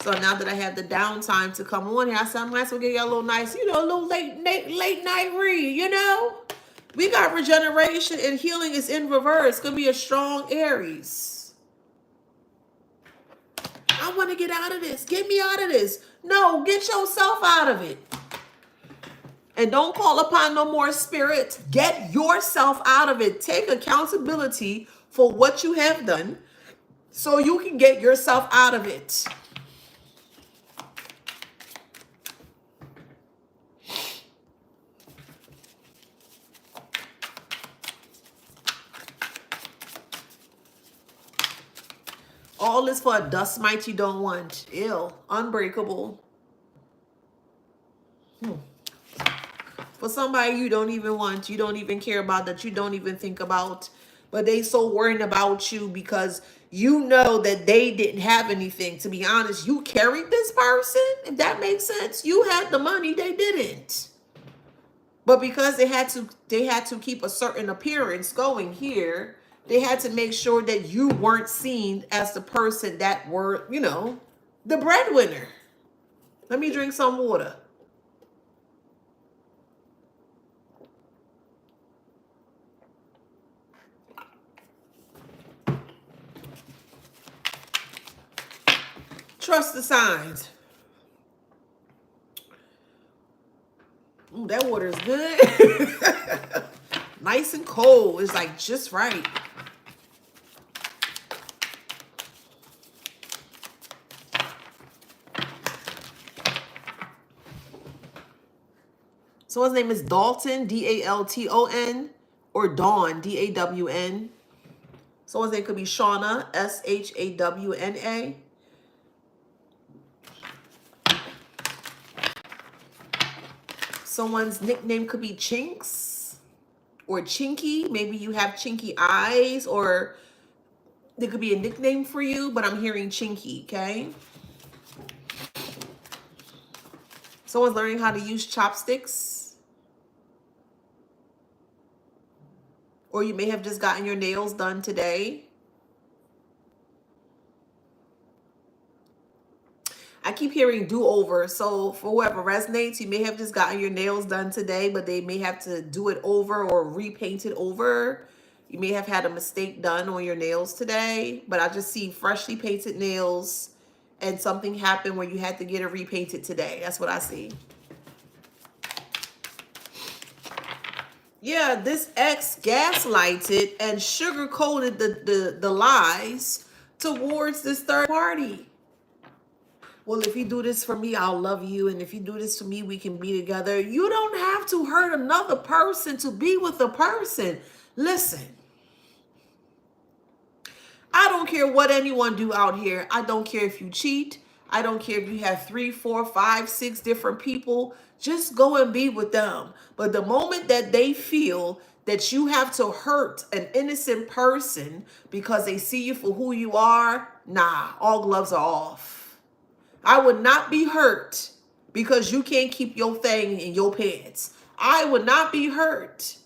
So now that I have the downtime to come on here, I said I might as well give you a little nice, a little late night read, We got regeneration and healing is in reverse. Could be a strong Aries. I want to get out of this. Get me out of this. No, get yourself out of it. And don't call upon no more spirits. Get yourself out of it. Take accountability for what you have done so you can get yourself out of it. All is for a dust mite you don't want. Ew. Unbreakable. For somebody you don't even want, you don't even care about, that you don't even think about, but they so worried about you because you know that they didn't have anything. To be honest, you carried this person, if that makes sense. You had the money, they didn't. But because they had to keep a certain appearance going here, they had to make sure that you weren't seen as the person that were, the breadwinner. Let me drink some water. Trust the signs. Ooh, that water is good. Nice and cold. It's like just right. Someone's name is Dalton, Dalton, or Dawn, Dawn. Someone's name could be Shauna, Shawna. Someone's nickname could be Chinks or Chinky. Maybe you have chinky eyes, or there could be a nickname for you, but I'm hearing Chinky, okay? Someone's learning how to use chopsticks. Or you may have just gotten your nails done today. I keep hearing do-over. So for whoever resonates, you may have just gotten your nails done today, but they may have to do it over or repaint it over. You may have had a mistake done on your nails today, but I just see freshly painted nails and something happened where you had to get it repainted today. That's what I see. Yeah, this ex gaslighted and sugar-coated the lies towards this third party. Well, if you do this for me, I'll love you. And if you do this for me, we can be together. You don't have to hurt another person to be with a person. Listen, I don't care what anyone do out here. I don't care if you cheat. I don't care if you have 3, 4, 5, 6 different people. Just go and be with them. But the moment that they feel that you have to hurt an innocent person because they see you for who you are, nah, all gloves are off. I would not be hurt because you can't keep your thing in your pants. I would not be hurt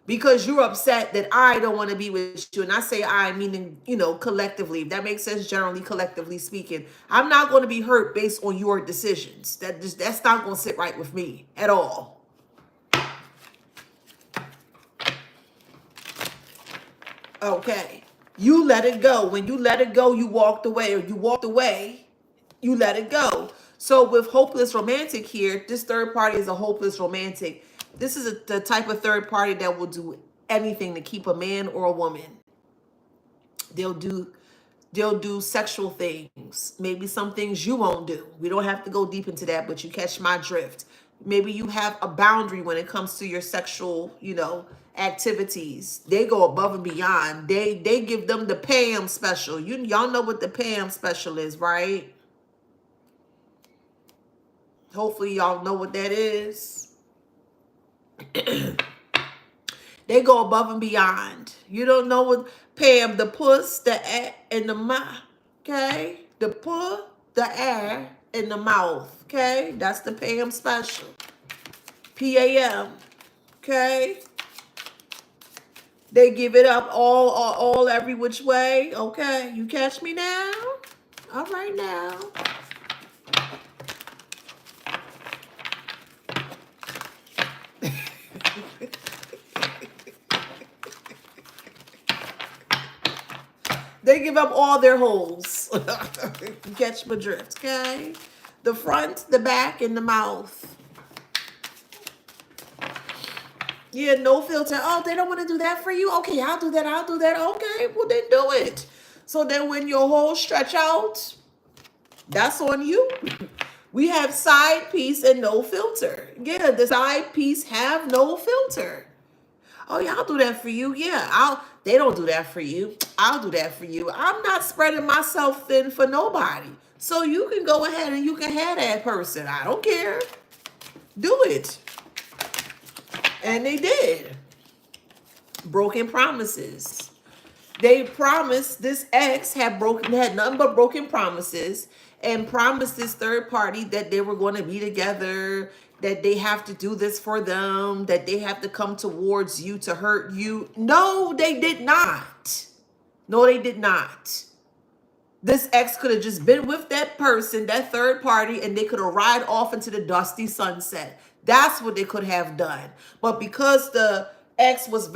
because you're upset that I don't want to be with you. And I say I, meaning, collectively. If that makes sense, generally, collectively speaking. I'm not going to be hurt based on your decisions. That's not going to sit right with me at all. Okay. You let it go. When you let it go, you walked away. Or you walked away, you let it go. So with hopeless romantic here, this third party is a hopeless romantic. This is the type of third party that will do anything to keep a man or a woman. They'll do sexual things. Maybe some things you won't do. We don't have to go deep into that, but you catch my drift. Maybe you have a boundary when it comes to your sexual, activities. They go above and beyond. They give them the Pam special. Y'all know what the Pam special is, right? Hopefully y'all know what that is. They go above and beyond. You don't know what Pam, the puss, the a, and the mouth. Okay? The puss, the air, and the mouth. Okay? That's the Pam special. PAM. Okay? They give it up all every which way. Okay? You catch me now? All right now. They give up all their holes. You catch my drift, okay? The front, the back, and the mouth. Yeah, no filter. Oh, they don't want to do that for you? Okay, I'll do that. Okay, well then do it. So then when your holes stretch out, that's on you. We have side piece and no filter. Yeah, the side piece have no filter. Oh, yeah, I'll do that for you. Yeah, they don't do that for you. I'll do that for you. I'm not spreading myself thin for nobody. So you can go ahead and you can have that person. I don't care. Do it. And they did. Broken promises. They promised, this ex had nothing but broken promises and promised this third party that they were going to be together, that they have to do this for them, that they have to come towards you to hurt you. No, they did not. No, they did not. This ex could have just been with that person, that third party, and they could have ride off into the dusty sunset. That's what they could have done. But because the ex felt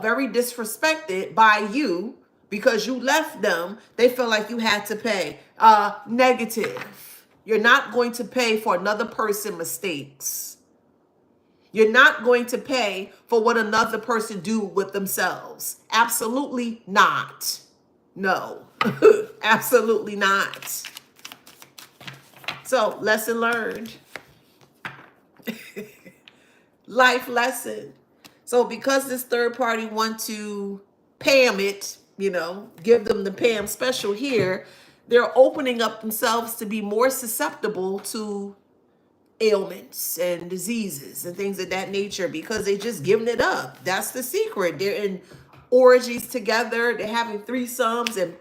very disrespected by you because you left them, they felt like you had to pay. Negative. You're not going to pay for another person's mistakes. You're not going to pay for what another person do with themselves. Absolutely not. No, absolutely not. So, lesson learned. Life lesson. So because this third party want to Pam it, give them the Pam special here, they're opening up themselves to be more susceptible to ailments and diseases and things of that nature because they just giving it up. That's the secret. They're in orgies together. They're having threesomes and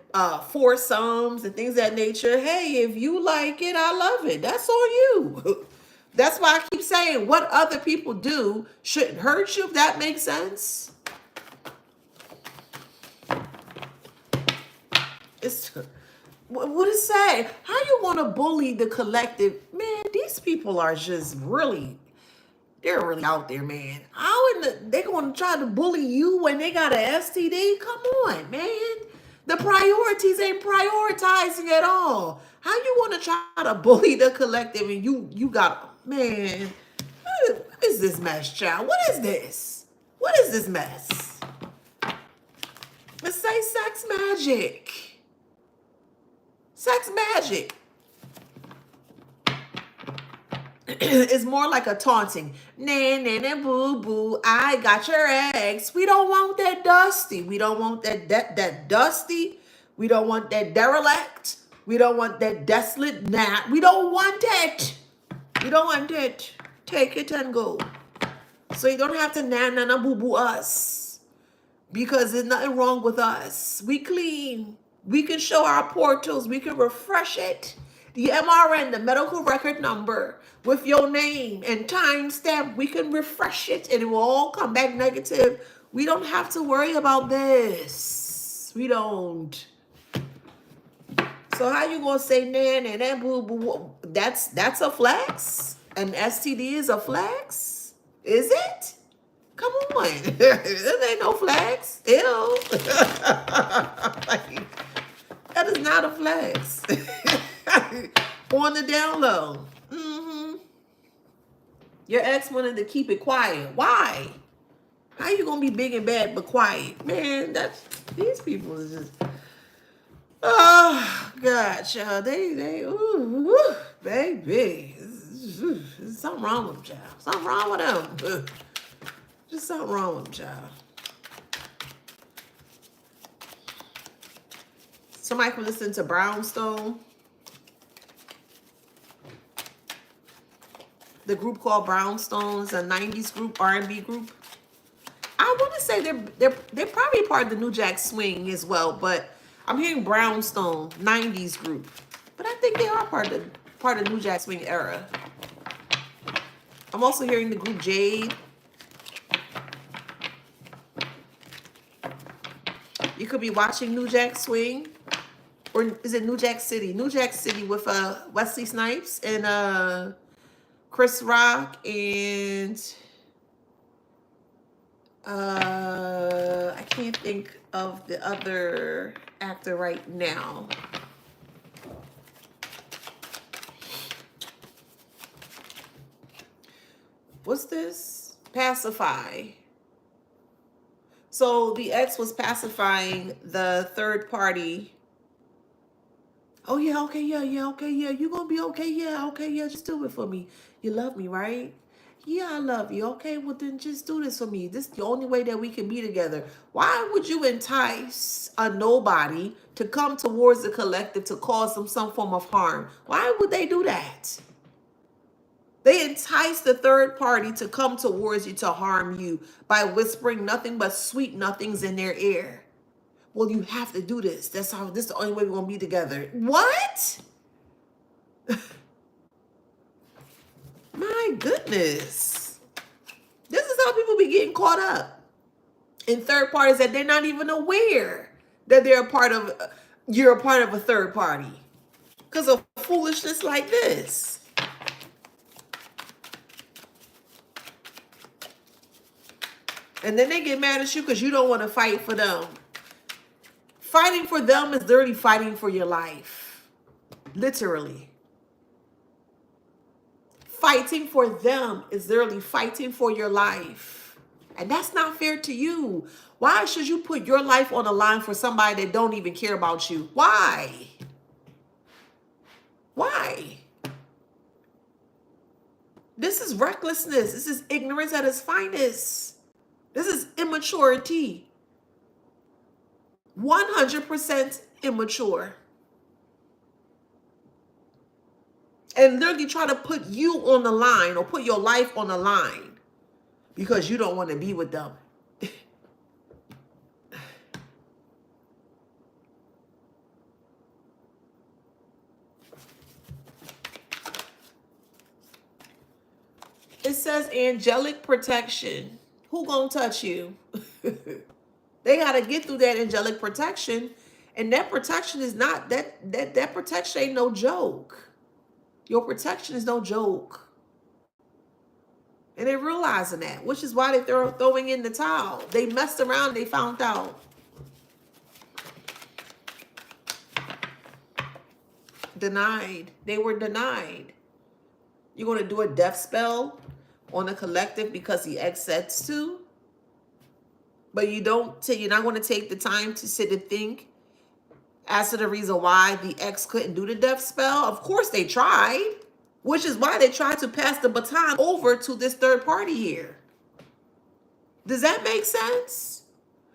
foursomes and things of that nature. Hey, if you like it, I love it. That's on you. That's why I keep saying what other people do shouldn't hurt you, if that makes sense. What it say? How you want to bully the collective? Man, these people are just really, they're really out there, man. How in they going to try to bully you when they got an STD? Come on, man. The priorities ain't prioritizing at all. How you want to try to bully the collective and you got, man, what is this mess, child? What is this? What is this mess? Let's say sex magic. Sex magic. It's more like a taunting. Nah, nah, nah, boo, boo. I got your eggs. We don't want that dusty. We don't want that dusty. We don't want that derelict. We don't want that desolate. Nah, we don't want it. We don't want it. Take it and go. So you don't have to nah, nah, nah, boo, boo us. Because there's nothing wrong with us. We clean. We can show our portals. We can refresh it. The MRN, the medical record number, with your name and timestamp, we can refresh it and it will all come back negative. We don't have to worry about this. We don't. So how you gonna say nah, nah, nah, boo, boo? That's a flex? An STD is a flex? Is it? Come on. There ain't no flex. Ew. Like, that is not a flex. On the down low. Your ex wanted to keep it quiet. Why? How you gonna be big and bad but quiet? Man, that's, these people is just, oh God, child. Ooh, baby. There's something wrong with them, child. Something wrong with them. Just something wrong with them, child. Somebody can listen to Brownstone. The group called Brownstone is a 90s group, R&B group. I want to say they're probably part of the New Jack Swing as well, but I'm hearing Brownstone, 90s group. But I think they are part of the New Jack Swing era. I'm also hearing the group Jade. You could be watching New Jack Swing. Or is it New Jack City? New Jack City with Wesley Snipes and Chris Rock and I can't think of the other actor right now. What's this? Pacify. So the ex was pacifying the third party. Oh yeah, okay, yeah, okay, yeah. You gonna be okay, yeah, okay, yeah. Just do it for me. You love me, right? Yeah, I love you. Okay, well then just do this for me. This is the only way that we can be together. Why would you entice a nobody to come towards the collective to cause them some form of harm? Why would they do that? They entice the third party to come towards you to harm you by whispering nothing but sweet nothings in their ear. Well, you have to do this. This is the only way we're gonna be together. What? My goodness. This is how people be getting caught up in third parties that they're not even aware that you're a part of a third party. Because of foolishness like this. And then they get mad at you because you don't want to fight for them. Fighting for them is literally fighting for your life. Literally. Fighting for them is literally fighting for your life. And that's not fair to you. Why should you put your life on the line for somebody that don't even care about you? Why? Why? This is recklessness. This is ignorance at its finest. This is immaturity. 100% immature. And literally try to put you on the line or put your life on the line because you don't want to be with them. It says angelic protection. Who gonna touch you? They got to get through that angelic protection. And that protection is not, that protection ain't no joke. Your protection is no joke. And they're realizing that, which is why they're throwing in the towel. They messed around, they found out. Denied. They were denied. You're going to do a death spell on a collective because the ex says to, but you're not going to take the time to sit and think as to the reason why the ex couldn't do the death spell. Of course they tried, which is why they tried to pass the baton over to this third party here. Does that make sense?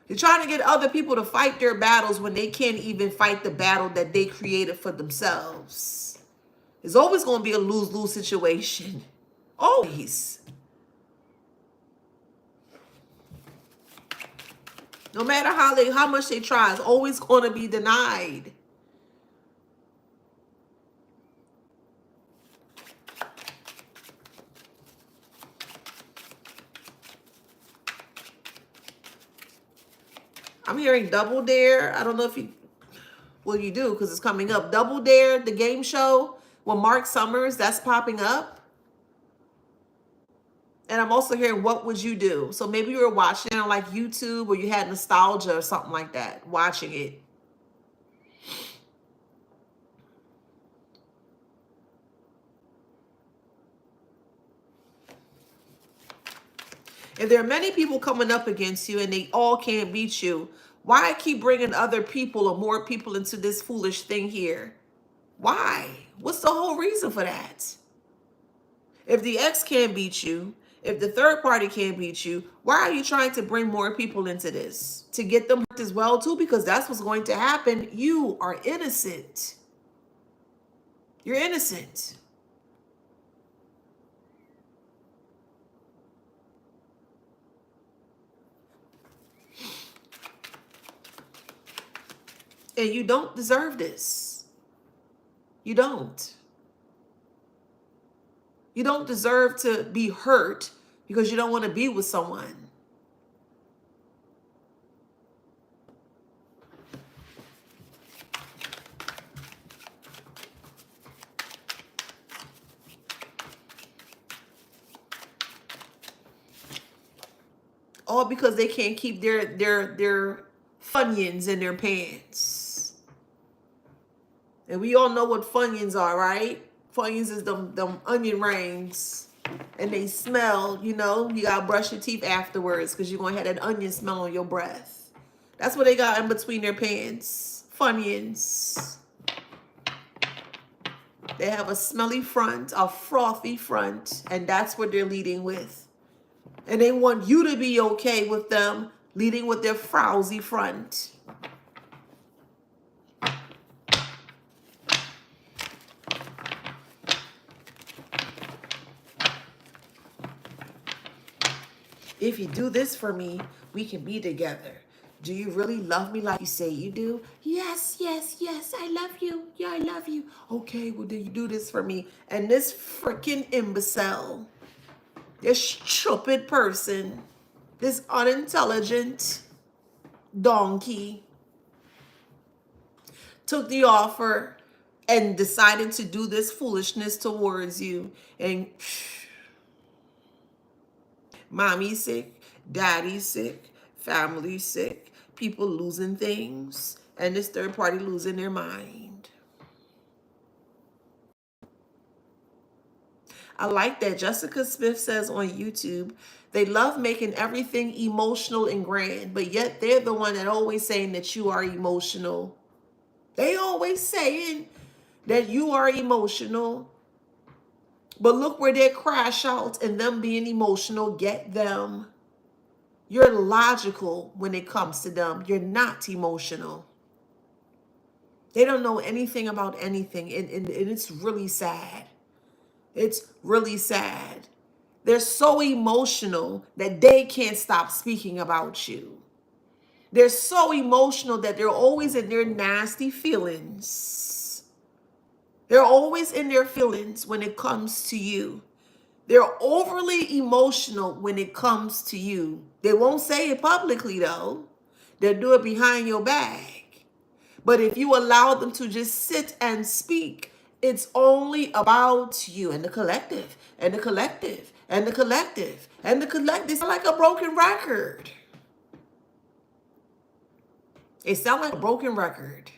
They're trying to get other people to fight their battles when they can't even fight the battle that they created for themselves. It's always going to be a lose-lose situation. Always. No matter how much they try, it's always going to be denied. I'm hearing Double Dare. I don't know if you, well, you do because it's coming up. Double Dare, the game show with Mark Summers, that's popping up. And I'm also hearing What Would You Do? So maybe you were watching it on like YouTube or you had nostalgia or something like that, watching it. If there are many people coming up against you and they all can't beat you, why keep bringing other people or more people into this foolish thing here? Why? What's the whole reason for that? If the ex can't beat you, if the third party can't beat you, why are you trying to bring more people into this? To get them hurt as well too? Because that's what's going to happen. You are innocent. You're innocent. And you don't deserve this. You don't. You don't deserve to be hurt because you don't want to be with someone. All because they can't keep their Funyuns in their pants. And we all know what Funyuns are, right? Funyuns is them onion rings. And they smell, you gotta brush your teeth afterwards because you're gonna have that onion smell on your breath. That's what they got in between their pants. Funyuns. They have a smelly front, a frothy front, and that's what they're leading with. And they want you to be okay with them leading with their frowsy front. If you do this for me, we can be together. Do you really love me like you say you do? Yes, yes, yes, I love you. Yeah, I love you. Okay, well, do you do this for me? And this freaking imbecile, this stupid person, this unintelligent donkey took the offer and decided to do this foolishness towards you. And mommy's sick, daddy's sick, family's sick, people losing things, and this third party losing their mind. I like that. Jessica Smith says on YouTube, they love making everything emotional and grand, but yet they're the one that always saying that you are emotional. They always saying that you are emotional. But look where their crash outs and them being emotional get them. You're logical when it comes to them. You're not emotional. They don't know anything about anything. And it's really sad. It's really sad. They're so emotional that they can't stop speaking about you. They're so emotional that they're always in their nasty feelings. They're always in their feelings when it comes to you. They're overly emotional when it comes to you. They won't say it publicly, though. They'll do it behind your back. But if you allow them to just sit and speak, it's only about you and the collective, and the collective, and the collective, and the collective. It's like a broken record. It sounds like a broken record.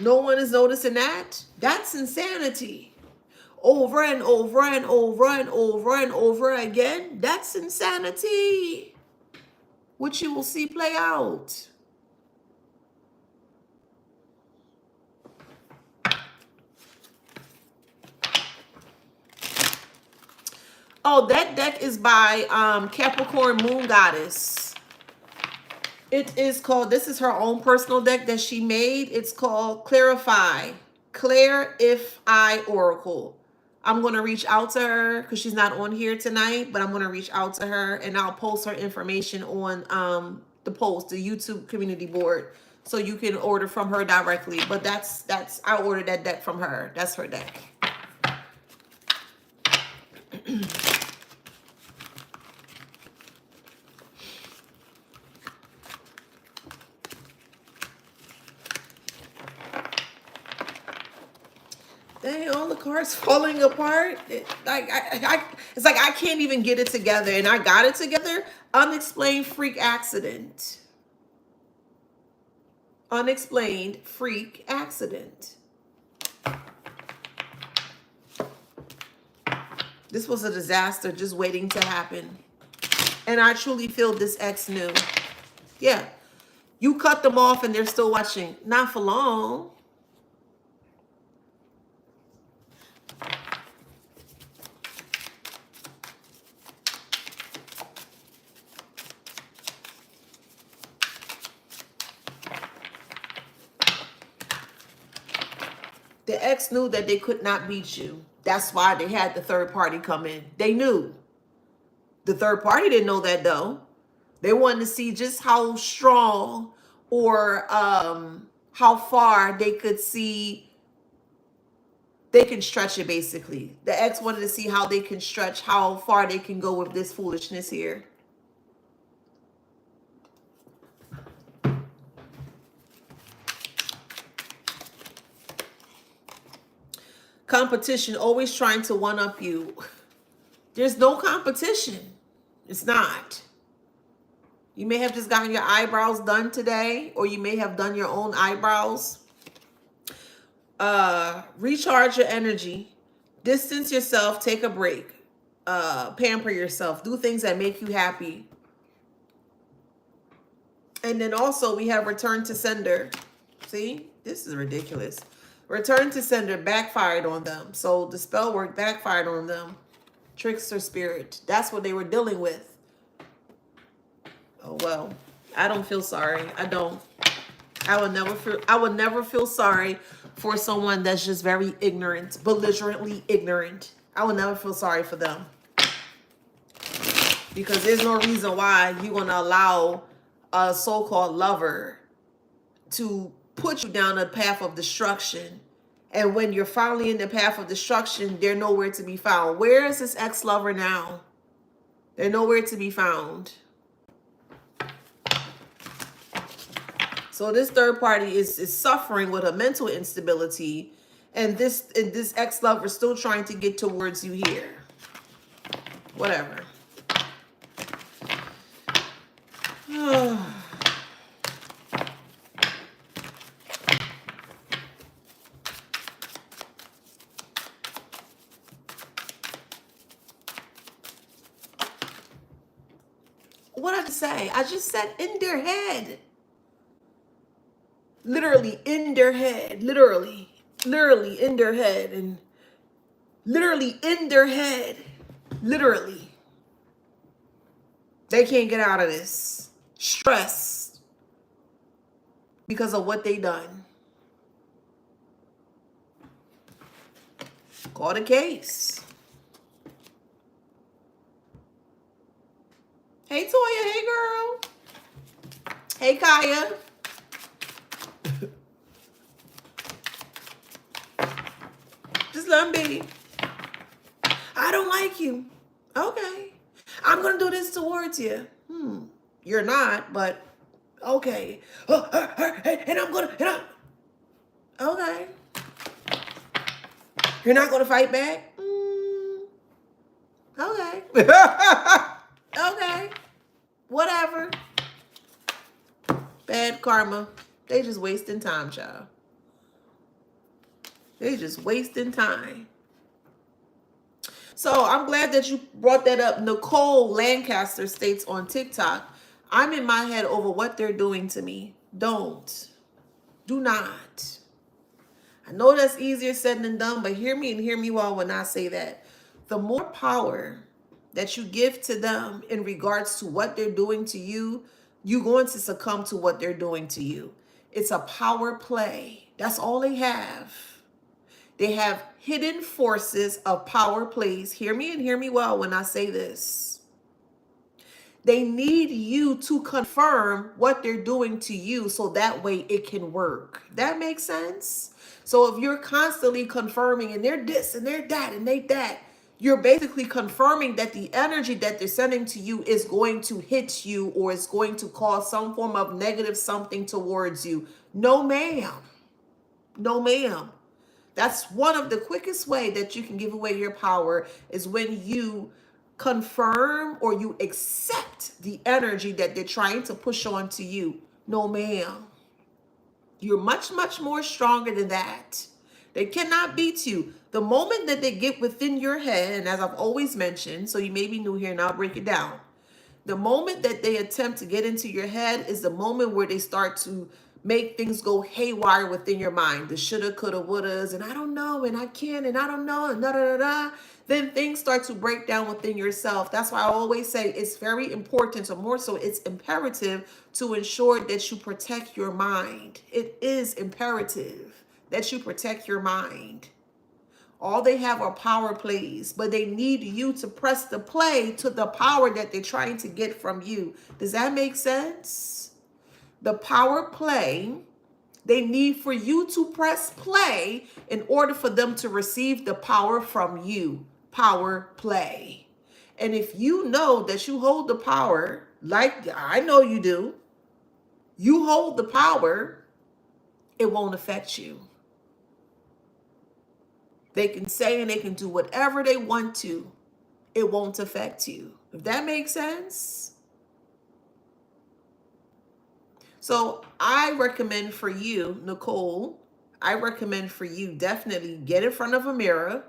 No one is noticing that. That's insanity. Over and over and over and over and over again. That's insanity. Which you will see play out. Oh, that deck is by Capricorn Moon Goddess. It is called, this is her own personal deck that she made. It's called Clarify Oracle. I'm going to reach out to her because she's not on here tonight, but I'm going to reach out to her and I'll post her information on the YouTube community board, so you can order from her directly. But I ordered that deck from her. That's her deck. Dang, all the cards falling apart. It's like I can't even get it together, and I got it together. Unexplained freak accident. Unexplained freak accident. This was a disaster just waiting to happen. And I truly feel this ex knew. Yeah. You cut them off and they're still watching. Not for long. The ex knew that they could not beat you. That's why they had the third party come in. They knew. The third party didn't know that though. They wanted to see just how strong or how far they could see. They can stretch it basically. The ex wanted to see how they can stretch, how far they can go with this foolishness here. Competition, always trying to one-up you. There's no competition. It's not. You may have just gotten your eyebrows done today, or you may have done your own eyebrows. Recharge your energy. Distance yourself. Take a break. Pamper yourself. Do things that make you happy. And then also we have return to sender. See? This is ridiculous. Return to sender backfired on them. So the spell work backfired on them. Trickster spirit. That's what they were dealing with. Oh, well. I don't feel sorry. I don't. I would never feel sorry for someone that's just very ignorant, belligerently ignorant. I would never feel sorry for them. Because there's no reason why you're going to allow a so-called lover to put you down a path of destruction. And when you're finally in the path of destruction, they're nowhere to be found. Where is this ex-lover now? They're nowhere to be found. So this third party is suffering with a mental instability. And this ex-lover is still trying to get towards you here. Whatever. What did I say? I just said in their head. Literally in their head. Literally in their head. And literally in their head. Literally. They can't get out of this. Stressed. Because of what they done. Call the case. Hey, Toya. Hey, girl. Hey, Kaya. Just let them be. I don't like you. Okay. I'm going to do this towards you. You're not, but okay. And I'm going to, okay. You're not going to fight back? Okay. Okay. Whatever. Bad karma. They just wasting time, child. They just wasting time. So I'm glad that you brought that up. Nicole Lancaster states on TikTok, I'm in my head over what they're doing to me. Don't. Do not. I know that's easier said than done, but hear me and hear me well when I say that. The more power that you give to them in regards to what they're doing to you, you're going to succumb to what they're doing to you. It's a power play. That's all they have. They have hidden forces of power plays. Hear me and hear me well when I say this. They need you to confirm what they're doing to you so that way it can work. That makes sense? So if you're constantly confirming and they're this and they're that and they that, you're basically confirming that the energy that they're sending to you is going to hit you or is going to cause some form of negative something towards you. No, ma'am. No, ma'am. That's one of the quickest way that you can give away your power is when you confirm or you accept the energy that they're trying to push onto you. No, ma'am. You're much, much more stronger than that. They cannot beat you. The moment that they get within your head, and as I've always mentioned, so you may be new here and I'll break it down. The moment that they attempt to get into your head is the moment where they start to make things go haywire within your mind. The shoulda, coulda, wouldas, and I don't know, and I can't, and I don't know, and da da da da. Then things start to break down within yourself. That's why I always say it's very important, or more so, it's imperative to ensure that you protect your mind. It is imperative that you protect your mind. All they have are power plays, but they need you to press the play to the power that they're trying to get from you. Does that make sense? The power play, they need for you to press play in order for them to receive the power from you. Power play. And if you know that you hold the power, like I know you do, you hold the power, it won't affect you. They can say and they can do whatever they want to. It won't affect you. If that makes sense. So I recommend for you, Nicole, I recommend for you definitely get in front of a mirror.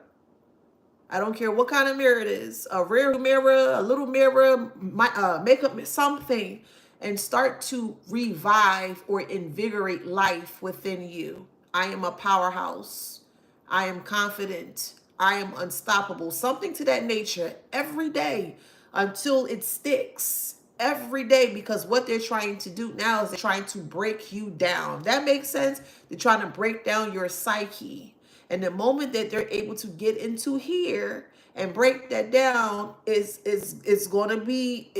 I don't care what kind of mirror it is. A rear mirror, a little mirror, makeup, something. And start to revive or invigorate life within you. I am a powerhouse. I am confident. I am unstoppable. Something to that nature every day until it sticks. Every day, because what they're trying to do now is they're trying to break you down. That makes sense? They're trying to break down your psyche. And the moment that they're able to get into here and break that down is going to be,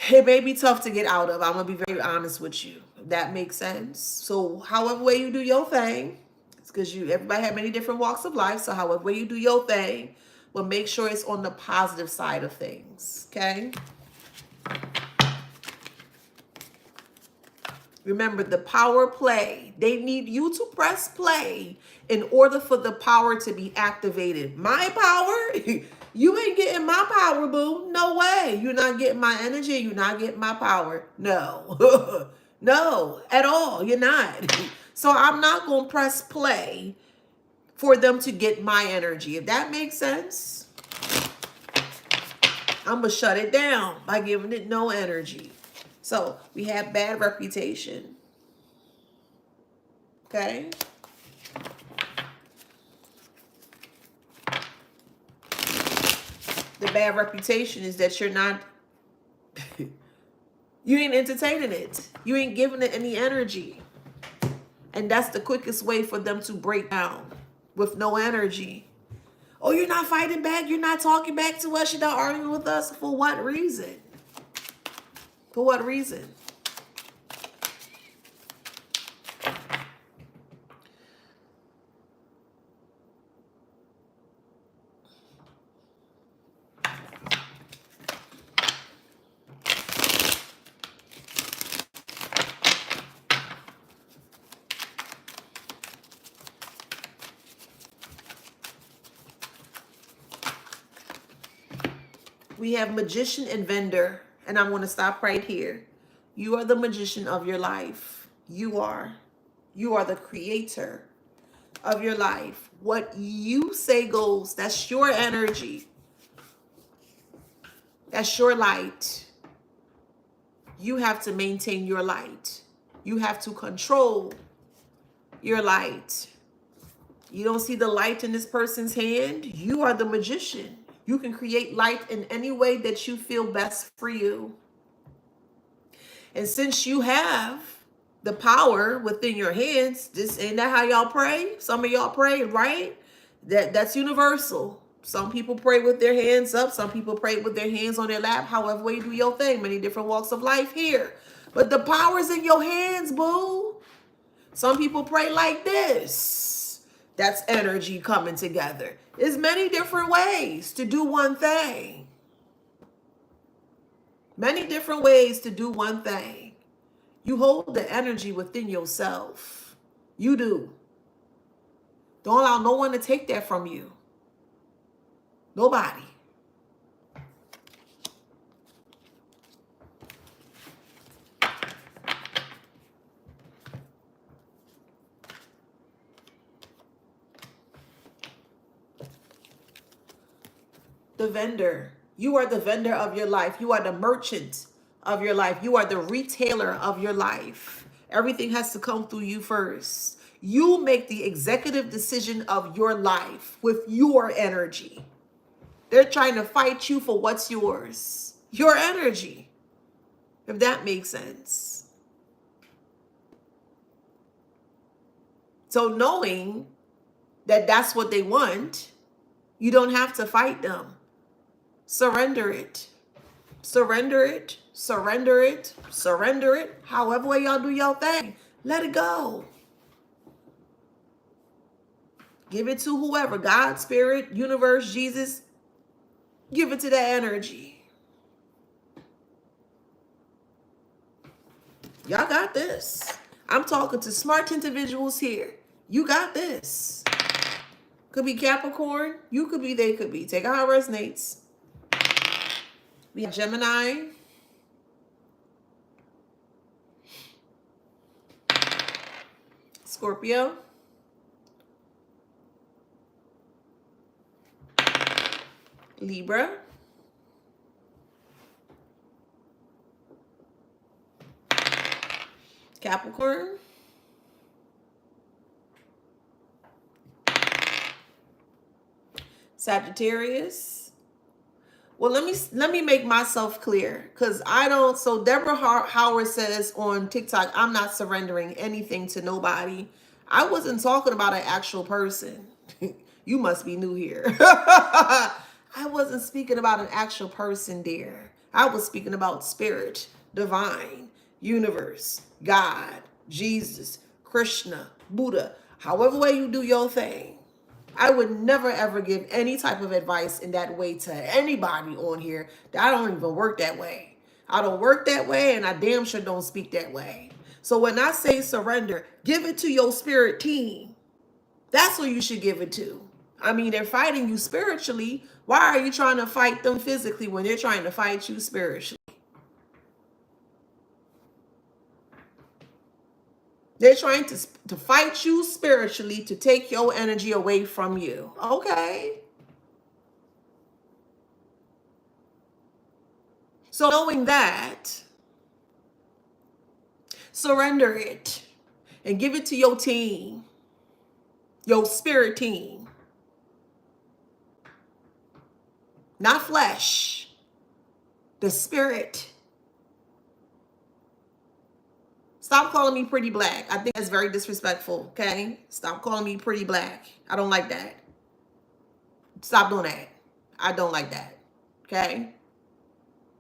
it may be tough to get out of. I'm going to be very honest with you. If that makes sense. So however way you do your thing, because everybody have many different walks of life. So however way you do your thing, but make sure it's on the positive side of things. Okay. Remember the power play. They need you to press play in order for the power to be activated. My power? You ain't getting my power, boo. No way. You're not getting my energy. You're not getting my power. No. No, at all. You're not. So I'm not going to press play for them to get my energy. If that makes sense, I'm going to shut it down by giving it no energy. So we have bad reputation. Okay. The bad reputation is that you're not, you ain't entertaining it. You ain't giving it any energy. And that's the quickest way for them to break down with no energy. Oh, you're not fighting back. You're not talking back to us. You're not arguing with us. For what reason? For what reason? We have magician and vendor. And I'm going to stop right here. You are the magician of your life. You are. You are the creator of your life. What you say goes. That's your energy. That's your light. You have to maintain your light. You have to control your light. You don't see the light in this person's hand? You are the magician. You can create light in any way that you feel best for you. And since you have the power within your hands, ain't that how y'all pray? Some of y'all pray, right? That's universal. Some people pray with their hands up. Some people pray with their hands on their lap. However way you do your thing. Many different walks of life here. But the power's in your hands, boo. Some people pray like this. That's energy coming together. There's many different ways to do one thing. Many different ways to do one thing. You hold the energy within yourself. You do. Don't allow no one to take that from you. Nobody. The vendor. You are the vendor of your life. You are the merchant of your life. You are the retailer of your life. Everything has to come through you first. You make the executive decision of your life with your energy. They're trying to fight you for what's yours. Your energy. If that makes sense. So knowing that that's what they want, you don't have to fight them. Surrender it. Surrender it. Surrender it. Surrender it. However way y'all do y'all thing. Let it go. Give it to whoever. God, spirit, universe, Jesus. Give it to that energy. Y'all got this. I'm talking to smart individuals here. You got this. Could be Capricorn. You could be, they could be. Take it how it resonates. We have Gemini. Scorpio. Libra. Capricorn. Sagittarius. Well, let me make myself clear, because I don't. So Deborah Howard says on TikTok, I'm not surrendering anything to nobody. I wasn't talking about an actual person. You must be new here. I wasn't speaking about an actual person, dear. I was speaking about spirit, divine, universe, God, Jesus, Krishna, Buddha. However way you do your thing. I would never ever give any type of advice in that way to anybody on here. I don't even work that way. I don't work that way, and I damn sure don't speak that way. So when I say surrender, give it to your spirit team. That's who you should give it to. I mean, they're fighting you spiritually. Why are you trying to fight them physically when they're trying to fight you spiritually? They're trying to fight you spiritually to take your energy away from you. Okay. So knowing that, surrender it and give it to your team, your spirit team. Not flesh, the spirit. Stop calling me pretty black. I think that's very disrespectful, okay? Stop calling me pretty black. I don't like that. Stop doing that. I don't like that, okay?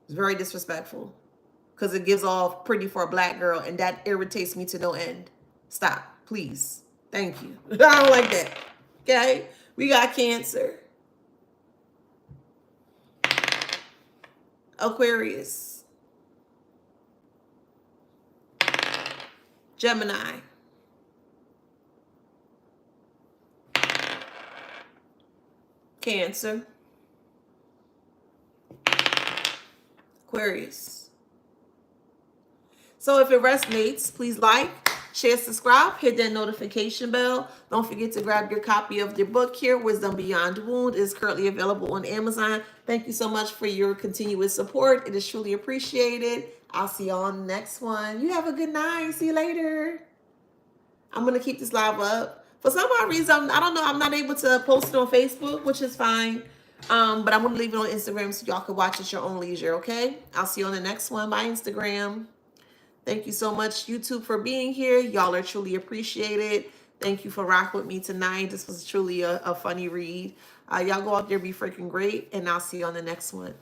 It's very disrespectful because it gives off pretty for a black girl, and that irritates me to no end. Stop, please. Thank you. I don't like that, okay? We got Cancer. Aquarius. Gemini. Cancer. Aquarius. So if it resonates, please like, share, subscribe, hit that notification bell. Don't forget to grab your copy of your book here, Wisdom Beyond the Wound. It is currently available on Amazon. Thank you so much for your continuous support. It is truly appreciated. I'll see you on the next one. You have a good night. See you later. I'm going to keep this live up. For some odd reason, I don't know, I'm not able to post it on Facebook, which is fine. But I'm going to leave it on Instagram so y'all can watch at your own leisure, okay? I'll see you on the next one by Instagram. Thank you so much, YouTube, for being here. Y'all are truly appreciated. Thank you for rocking with me tonight. This was truly a funny read. Y'all go out there, be freaking great, and I'll see you on the next one.